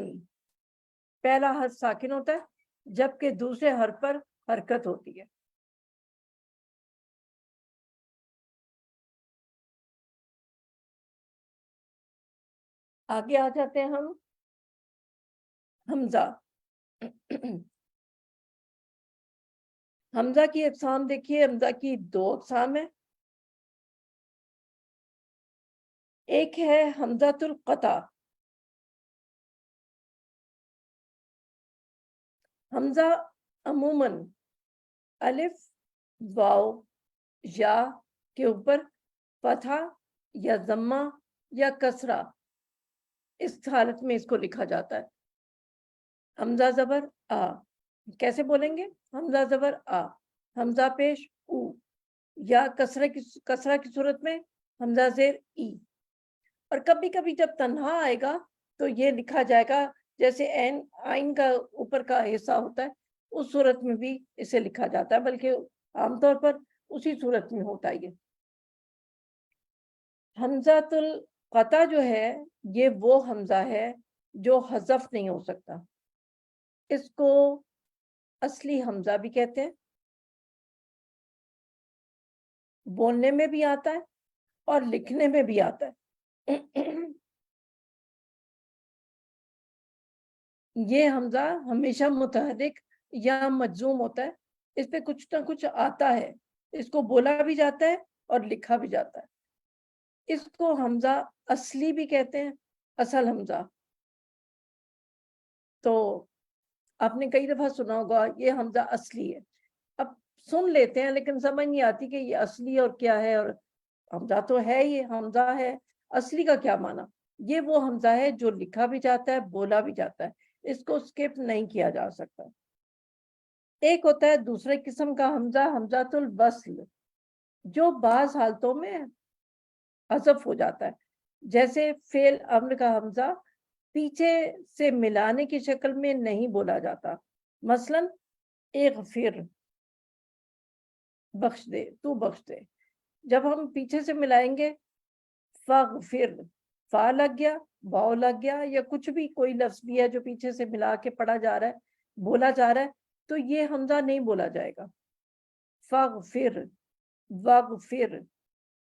پہلا حرف ساکن ہوتا ہے جبکہ دوسرے حرف پر حرکت ہوتی ہے. آگے آ جاتے ہیں ہم حمزہ. حمزہ کی اقسام دیکھیے. حمزہ کی 2 اقسام ہیں. ایک ہے حمزۃ القطع. حمزہ عموماً الف، واو، یا کے اوپر فتحہ یا ضمہ یا کسرہ، اس حالت میں اس کو لکھا جاتا ہے. حمزہ زبر آ، کیسے بولیں گے؟ حمزہ زبر آ، حمزہ پیش او، یا کسرہ کی صورت میں حمزہ زیر ای، اور کبھی کبھی جب تنہا آئے گا تو یہ لکھا جائے گا جیسے آئین کا اوپر کا حصہ ہوتا ہے، اس صورت میں بھی اسے لکھا جاتا ہے، بلکہ عام طور پر اسی صورت میں ہوتا ہے یہ۔ حمزۃ القطع جو ہے یہ وہ حمزہ ہے جو حذف نہیں ہو سکتا، اس کو اصلی حمزہ بھی کہتے ہیں، بولنے میں بھی آتا ہے اور لکھنے میں بھی آتا ہے۔ یہ حمزہ ہمیشہ متحرک یا مجزوم ہوتا ہے، اس پہ کچھ نہ کچھ آتا ہے، اس کو بولا بھی جاتا ہے اور لکھا بھی جاتا ہے۔ اس کو حمزہ اصلی بھی کہتے ہیں، اصل حمزہ۔ تو آپ نے کئی دفعہ سنا ہوگا یہ حمزہ اصلی ہے، اب سن لیتے ہیں لیکن سمجھ نہیں آتی کہ یہ اصلی اور کیا ہے، اور حمزہ تو ہے، یہ حمزہ ہے، اصلی کا کیا معنی؟ یہ وہ حمزہ ہے جو لکھا بھی جاتا ہے، بولا بھی جاتا ہے، اس کو سکپ نہیں کیا جا سکتا۔ ایک ہوتا ہے دوسرے قسم کا حمزہ، حمزۃ الوصل، جو بعض حالتوں میں حذف ہو جاتا ہے، جیسے فعل امر کا حمزہ پیچھے سے ملانے کی شکل میں نہیں بولا جاتا، مثلا اغفر، بخش دے، تو بخش دے، جب ہم پیچھے سے ملائیں گے فاغفر، فا لگ گیا، واو لگ گیا، یا کچھ بھی کوئی لفظ بھی ہے جو پیچھے سے ملا کے پڑھا جا رہا ہے، بولا جا رہا ہے، تو یہ حمزہ نہیں بولا جائے گا، فاغفر، واغفر،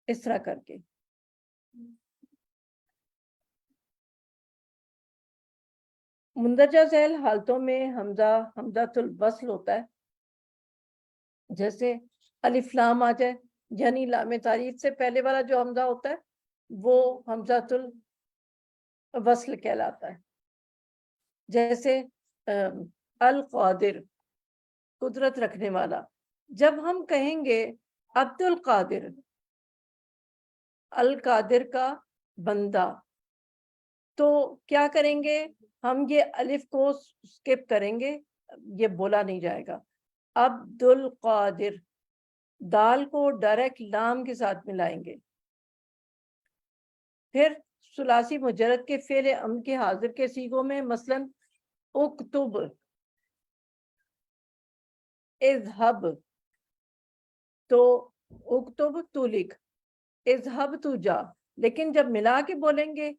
اس طرح کر کے۔ مندرجہ ذیل حالتوں میں حمزہ حمزۃ الوصل ہوتا ہے، جیسے الف لام آ جائے، یعنی لام تعریف سے پہلے والا جو حمزہ ہوتا ہے وہ حمزۃ الوصل کہلاتا ہے، جیسے القادر، قدرت رکھنے والا۔ جب ہم کہیں گے عبد القادر، القادر کا بندہ، تو کیا کریں گے ہم؟ یہ الف کو سکپ کریں گے، یہ بولا نہیں جائے گا۔ عبد القادر، دال کو ڈائریکٹ لام کے ساتھ ملائیں گے۔ پھر ثلاثی مجرد کے فعل امر کے حاضر کے صیغوں میں، مثلا اکتب، اذهب، تو اکتب تو لکھ، اذهب تو جا، لیکن جب ملا کے بولیں گے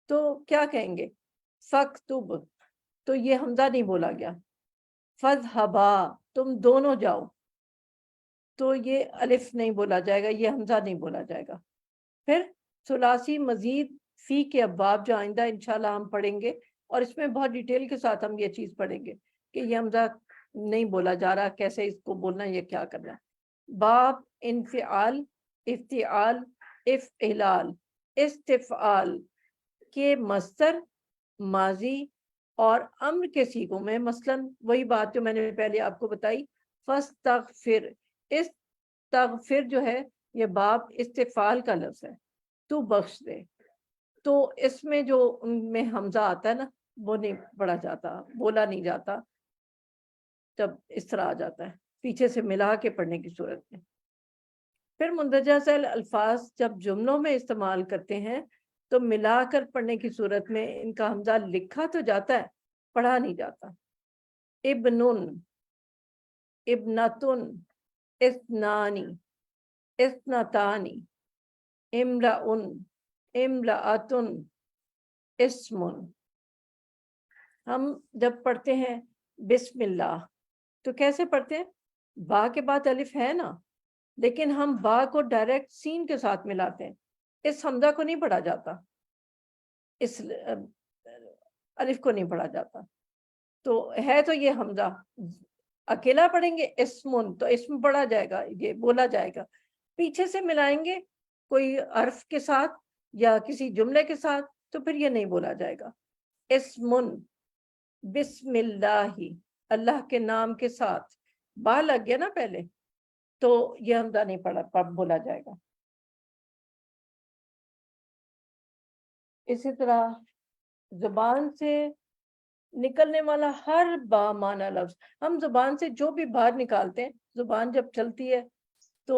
تو کیا کہیں گے؟ فاکتب، تو یہ حمزہ نہیں بولا گیا۔ فاذهبا، تم دونوں جاؤ، تو یہ الف نہیں بولا جائے گا، یہ حمزہ نہیں بولا جائے گا۔ پھر ثلاثی مزید فی کے ابواب جو آئندہ انشاءاللہ ہم پڑھیں گے، اور اس میں بہت ڈیٹیل کے ساتھ ہم یہ چیز پڑھیں گے کہ یہ حمزہ نہیں بولا جا رہا، کیسے اس کو بولنا، یہ کیا کرنا ہے۔ باب انفعال، افتعال، افعلال، استفعال کے مصدر، ماضی اور امر کے صیغوں میں، مثلا وہی بات جو میں نے پہلے آپ کو بتائی، فاستغفر، استغفر جو ہے یہ باب استفعال کا لفظ ہے، تو بخش دے، تو اس میں جو ان میں حمزہ آتا ہے نا، وہ نہیں پڑھا جاتا، بولا نہیں جاتا، جب اس طرح آ جاتا ہے پیچھے سے ملا کے پڑھنے کی صورت میں۔ پھر مندرجہ ذیل الفاظ جب جملوں میں استعمال کرتے ہیں تو ملا کر پڑھنے کی صورت میں ان کا حمزہ لکھا تو جاتا ہے، پڑھا نہیں جاتا۔ ابنن، ابنتن، اثنانی، اثنتانی، امرأن، امرأتن، اسمن۔ ہم جب پڑھتے ہیں بسم اللہ تو کیسے پڑھتے ہیں؟ با کے بعد الف ہے نا، لیکن ہم با کو ڈائریکٹ سین کے ساتھ ملاتے ہیں، اس حمزہ کو نہیں پڑھا جاتا، اس الف کو نہیں پڑھا جاتا، تو ہے تو یہ حمزہ اکیلا پڑھیں گے اسمن، تو اسم پڑھا جائے گا، یہ بولا جائے گا۔ پیچھے سے ملائیں گے کوئی حرف کے ساتھ یا کسی جملے کے ساتھ تو پھر یہ نہیں بولا جائے گا۔ اسمن، بسم اللہ، اللہ کے نام کے ساتھ، با لگ گیا نا پہلے، تو یہ حمزہ نہیں بولا جائے گا۔ اسی طرح زبان سے نکلنے والا ہر با معنی لفظ، ہم زبان سے جو بھی باہر نکالتے ہیں، زبان جب چلتی ہے تو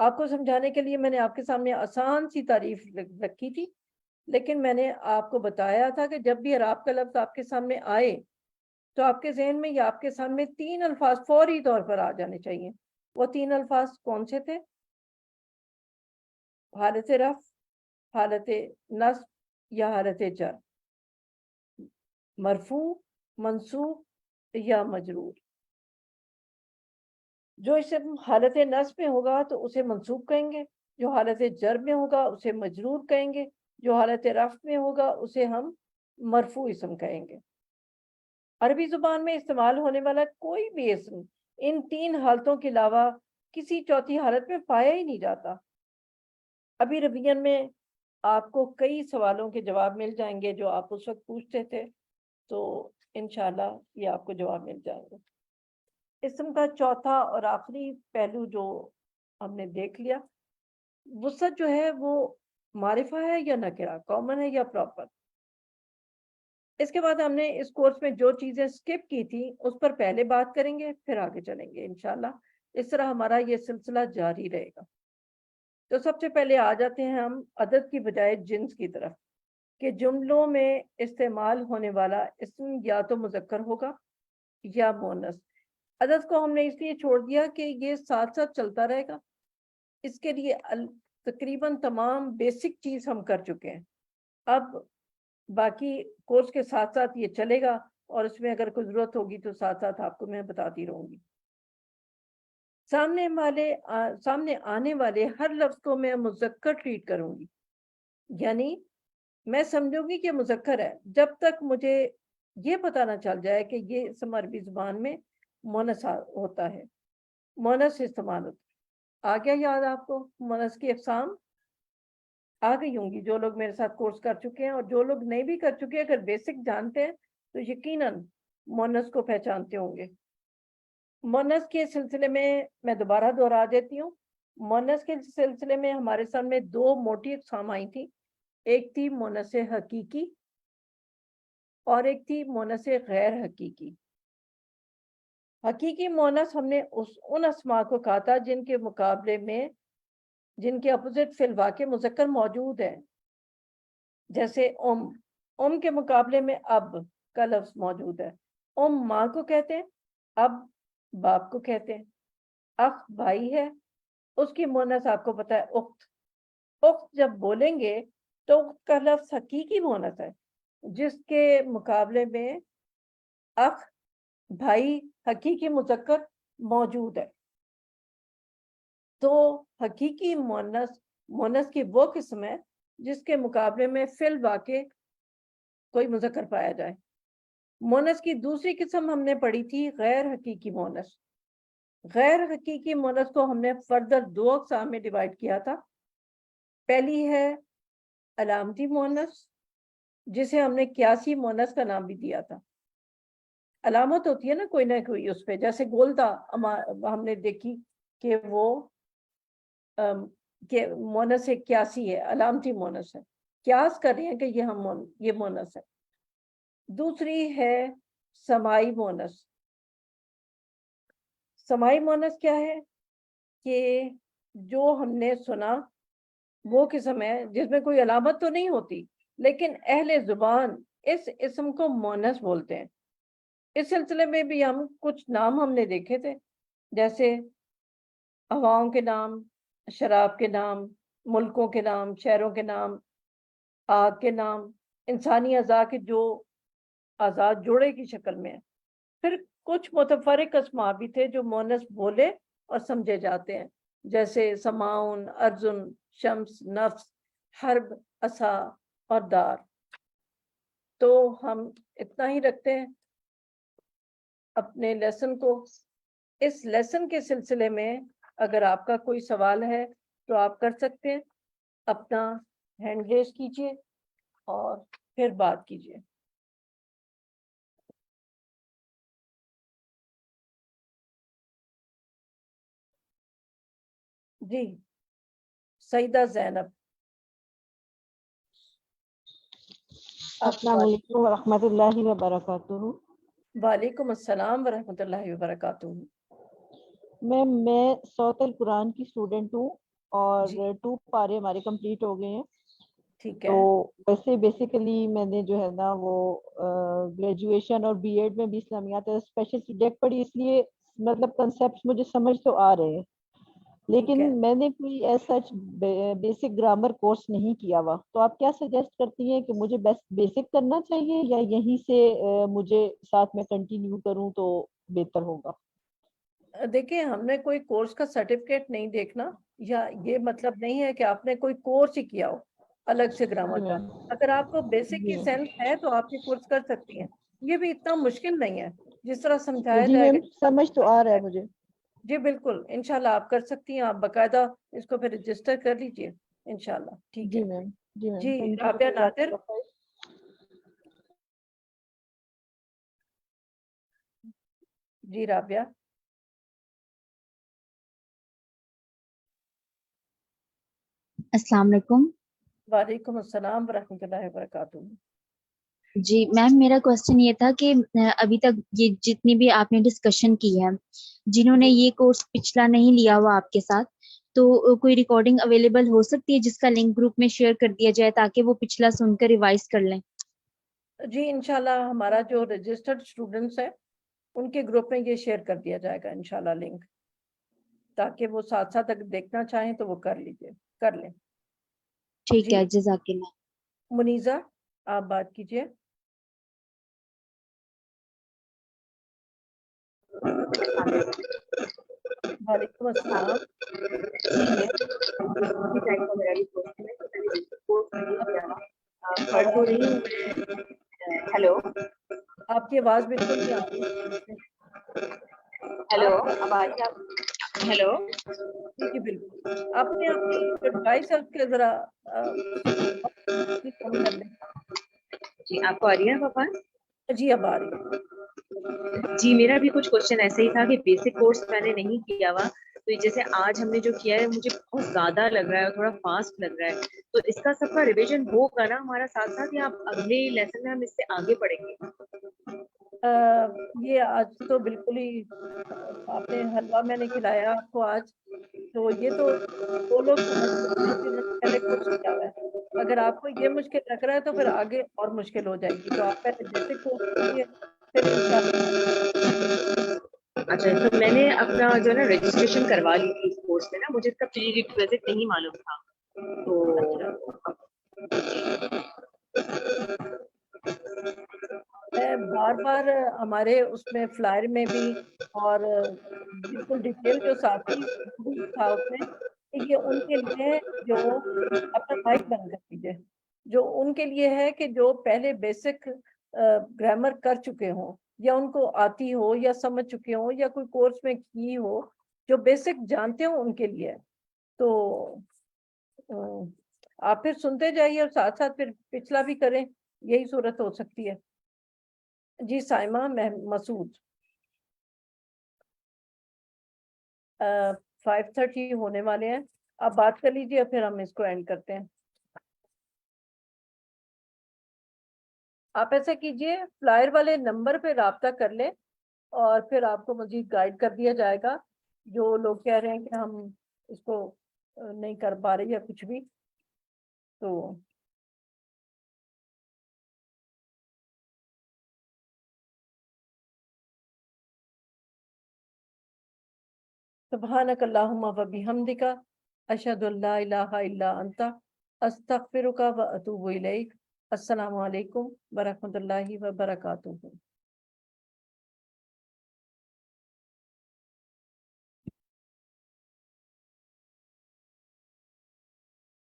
آپ کو سمجھانے کے لیے میں نے آپ کے سامنے آسان سی تعریف رکھی تھی، لیکن میں نے آپ کو بتایا تھا کہ جب بھی عراب کا لفظ آپ کے سامنے آئے تو آپ کے ذہن میں یا آپ کے سامنے 3 الفاظ فوری طور پر آ جانے چاہیے۔ وہ 3 الفاظ کون سے تھے؟ حالت رفع، حالت نصب یا حالت جر، مرفوع، منصوب یا مجرور۔ جو اسم حالت نصب میں ہوگا تو اسے منصوب کہیں گے، جو حالت جر میں ہوگا اسے مجرور کہیں گے، جو حالت رفع میں ہوگا اسے ہم مرفوع اسم کہیں گے۔ عربی زبان میں استعمال ہونے والا کوئی بھی اسم ان 3 حالتوں کے علاوہ کسی چوتھی حالت میں پایا ہی نہیں جاتا۔ ابھی ریویژن میں آپ کو کئی سوالوں کے جواب مل جائیں گے جو آپ اس وقت پوچھتے تھے، تو انشاءاللہ یہ آپ کو جواب مل جائیں گے۔ اسم کا چوتھا اور آخری پہلو جو ہم نے دیکھ لیا، وسعت جو ہے وہ معرفہ ہے یا نکرہ، کامن ہے یا پراپر۔ اس کے بعد ہم نے اس کورس میں جو چیزیں سکپ کی تھی اس پر پہلے بات کریں گے، پھر آگے چلیں گے انشاءاللہ۔ اس طرح ہمارا یہ سلسلہ جاری رہے گا۔ تو سب سے پہلے آ جاتے ہیں ہم عدد کی بجائے جنس کی طرف، کہ جملوں میں استعمال ہونے والا اسم یا تو مذکر ہوگا یا مؤنث۔ عدد کو ہم نے اس لیے چھوڑ دیا کہ یہ ساتھ ساتھ چلتا رہے گا۔ اس کے لیے تقریباً تمام بیسک چیز ہم کر چکے ہیں۔ اب باقی کورس کے ساتھ ساتھ یہ چلے گا، اور اس میں اگر کوئی ضرورت ہوگی تو ساتھ ساتھ آپ کو میں بتاتی رہوں گی۔ سامنے آنے والے ہر لفظ کو میں مذکر ٹریٹ کروں گی، یعنی میں سمجھوں گی کہ مذکر ہے جب تک مجھے یہ پتہ نہ چل جائے کہ یہ اسم عربی زبان میں مؤنث ہوتا ہے، مؤنث استعمال ہوتا ہے۔ آ گیا یاد آپ کو مؤنث کی اقسام؟ آ گئی ہوں گی جو لوگ میرے ساتھ کورس کر چکے ہیں، اور جو لوگ نہیں بھی کر چکے اگر بیسک جانتے ہیں تو یقیناً مؤنث کو پہچانتے ہوں گے۔ مؤنث کے سلسلے میں دوبارہ دہرا دیتی ہوں، مؤنث کے سلسلے میں ہمارے سامنے 2 موٹی اقسام آئی تھی، ایک تھی مؤنث حقیقی اور ایک تھی مؤنث غیر حقیقی۔ حقیقی مؤنث ہم نے ان اسماء کو کہا تھا جن کے مقابلے میں جن کے اپوزٹ فی الواقع مذکر موجود ہے، جیسے ام کے مقابلے میں اب کا لفظ موجود ہے۔ ماں کو کہتے ہیں، اب باپ کو کہتے ہیں۔ اخ بھائی ہے، اس کی مؤنث آپ کو پتہ ہے اخت۔ اخت جب بولیں گے تو اخت کا لفظ حقیقی مؤنث ہے، جس کے مقابلے میں اخ بھائی حقیقی مذکر موجود ہے۔ تو حقیقی مؤنث کی وہ قسم ہے جس کے مقابلے میں فی الواقع کوئی مذکر پایا جائے۔ مؤنث کی دوسری قسم ہم نے پڑھی تھی غیر حقیقی مؤنث۔ غیر حقیقی مؤنث کو ہم نے فردر 2 اقسام میں ڈیوائڈ کیا تھا۔ پہلی ہے علامتی مؤنث، جسے ہم نے قیاسی مؤنث کا نام بھی دیا تھا۔ علامت ہوتی ہے نا کوئی نہ کوئی اس پہ، جیسے گولدا ہم نے دیکھی کہ وہ مؤنث قیاسی ہے، علامتی مؤنث ہے، قیاس کر رہے ہیں کہ یہ مؤنث ہے۔ دوسری ہے سماعی مؤنث۔ سماعی مؤنث کیا ہے؟ کہ جو ہم نے سنا وہ قسم ہے جس میں کوئی علامت تو نہیں ہوتی، لیکن اہل زبان اس اسم کو مؤنث بولتے ہیں۔ اس سلسلے میں بھی ہم کچھ نام ہم نے دیکھے تھے، جیسے ہواؤں کے نام، شراب کے نام، ملکوں کے نام، شہروں کے نام، آگ کے نام، انسانی اعضاء کے جو اعضاء جوڑے کی شکل میں ہیں۔ پھر کچھ متفرق اسماء بھی تھے جو مؤنث بولے اور سمجھے جاتے ہیں، جیسے سماؤن، ارجن، شمس، نفس، حرب، عصا اور دار۔ تو ہم اتنا ہی رکھتے ہیں اپنے لیسن کو۔ اس لیسن کے سلسلے میں اگر آپ کا کوئی سوال ہے تو آپ کر سکتے ہیں، اپنا ہینڈ ریز کیجئے اور پھر بات کیجئے۔ جی سیدہ زینب۔ السلام علیکم ورحمۃ اللہ وبرکاتہ۔ وعلیکم السلام ورحمۃ اللہ وبرکاتہ۔ میں صوت القرآن کی اسٹوڈنٹ ہوں اور جی 2 پارے ہمارے کمپلیٹ ہو گئے ہیں. ٹھیک تو ہے. ویسے بیسیکلی میں نے جو ہے نا وہ گریجویشن اور بی ایڈ میں بھی اسلامیات اسپیشل سبجیکٹ پڑھی، اس لیے مطلب کنسیپٹس مجھے سمجھ تو آ رہے ہیں، لیکن میں نے کوئی ایسا بیسک گرامر کورس نہیں کیا ہوا. تو آپ کیا سجیسٹ کرتی ہیں کہ مجھے بیسک کرنا چاہیے یا یہیں سے مجھے ساتھ میں کنٹینیو کروں تو بہتر ہوگا؟ دیکھیں ہم نے کوئی کورس کا سرٹیفکیٹ نہیں دیکھنا، یا یہ مطلب نہیں ہے کہ آپ نے کوئی کورس ہی کیا ہو الگ سے گرامر کا. اگر آپ کو بیسک کی سینس ہے تو آپ یہ کورس کر سکتی ہیں. یہ بھی اتنا مشکل نہیں ہے جس طرح سمجھایا جی جائے میم گا. سمجھ تو آ رہا ہے مجھے. جی بالکل انشاءاللہ آپ کر سکتی ہیں. آپ باقاعدہ اس کو پھر رجسٹر کر لیجئے انشاءاللہ. ٹھیک ہے جی میم. جی میم جی. Thank Rabia you. نادر. جی رابعہ. السلام علیکم. وعلیکم السلام ورحمۃ اللہ وبرکاتہ. جی میم میرا کوشچن یہ تھا کہ ابھی تک یہ جتنی بھی آپ نے ڈسکشن کی ہے، جنہوں نے یہ کورس پچھلا نہیں لیا ہوا آپ کے ساتھ، تو کوئی ریکارڈنگ اویلیبل ہو سکتی ہے جس کا لنک گروپ میں شیئر کر دیا جائے تاکہ وہ پچھلا سن کر ریوائز کر لیں؟ جی انشاءاللہ ہمارا جو رجسٹرڈ اسٹوڈنٹس ہیں ان کے گروپ میں یہ شیئر کر دیا جائے گا انشاءاللہ لنک، تاکہ وہ ساتھ ساتھ اگر دیکھنا چاہیں تو وہ کر لیں. ٹھیک جی ہے، جزاک اللہ. منیزہ آپ بات کیجئے. وعلیکم السلام. ہیلو آپ کی آواز بالکل نہیں آ رہی. ہیلو اب آ رہی ہے؟ ہیلو جی جی بالکل. آپ نے اپنی ڈیوائس کے ذرا کم کر لیں. جی آپ کو آ رہی ہے پاپا؟ جی اب آ رہی ہے. جی میرا بھی کچھ کوشچن ایسے ہی تھا کہ بیسک کورس میں نے نہیں کیا ہوا، تو جیسے آج ہم نے جو کیا ہے مجھے بہت زیادہ لگ رہا ہے اور تھوڑا فاسٹ لگ رہا ہے، تو اس کا سب کا ریویژن ہوگا نا ہمارا ساتھ ساتھ، یا اگلے لیسن میں ہم اس سے آگے پڑھیں گے؟ یہ آج تو بالکل ہی آپ نے حلوہ میں نے کھلایا آپ کو آج، تو یہ تو وہ لوگ سمجھ سکتے ہیں جنہوں نے پہلے کورس کیا ہوا ہے. اگر آپ کو یہ مشکل لگ رہا ہے تو پھر آگے اور مشکل ہو جائے گی، تو آپ پہلے بیسک کورس کیجیے پھر انشاءاللہ. اچھا تو میں نے اپنا جو ہے نا رجسٹریشن کروا لی تھی اس کورس میں نا، مجھے اس کا پری ریکویزٹ نہیں معلوم تھا بار بار ہمارے اس میں فلائر میں بھی اور بالکل ڈیٹیل جو ساتھی تھا اس میں، یہ ان کے لیے جو اپنا مائک بند کر دیجیے، جو ان کے لیے ہے کہ جو پہلے بیسک گرامر کر چکے ہوں یا ان کو آتی ہو یا سمجھ چکے ہوں یا کوئی کورس میں کی ہو، جو بیسک جانتے ہوں ان کے لیے. تو آپ پھر سنتے جائیے اور ساتھ ساتھ پھر پچھلا بھی کریں، یہی صورت ہو سکتی ہے. جی سائمہ مسعود. 5:30 ہونے والے ہیں، آپ بات کر لیجیے پھر ہم اس کو اینڈ کرتے ہیں. آپ ایسا کیجئے فلائر والے نمبر پہ رابطہ کر لیں اور پھر آپ کو مزید گائیڈ کر دیا جائے گا. جو لوگ کہہ رہے ہیں کہ ہم اس کو نہیں کر پا رہے یا کچھ بھی، تو سبحانک اللہم و بحمدک اشہد ان لا الہ الا انت استغفرک و اتوب الیک. السلام علیکم ورحمۃ اللہ وبرکاتہ.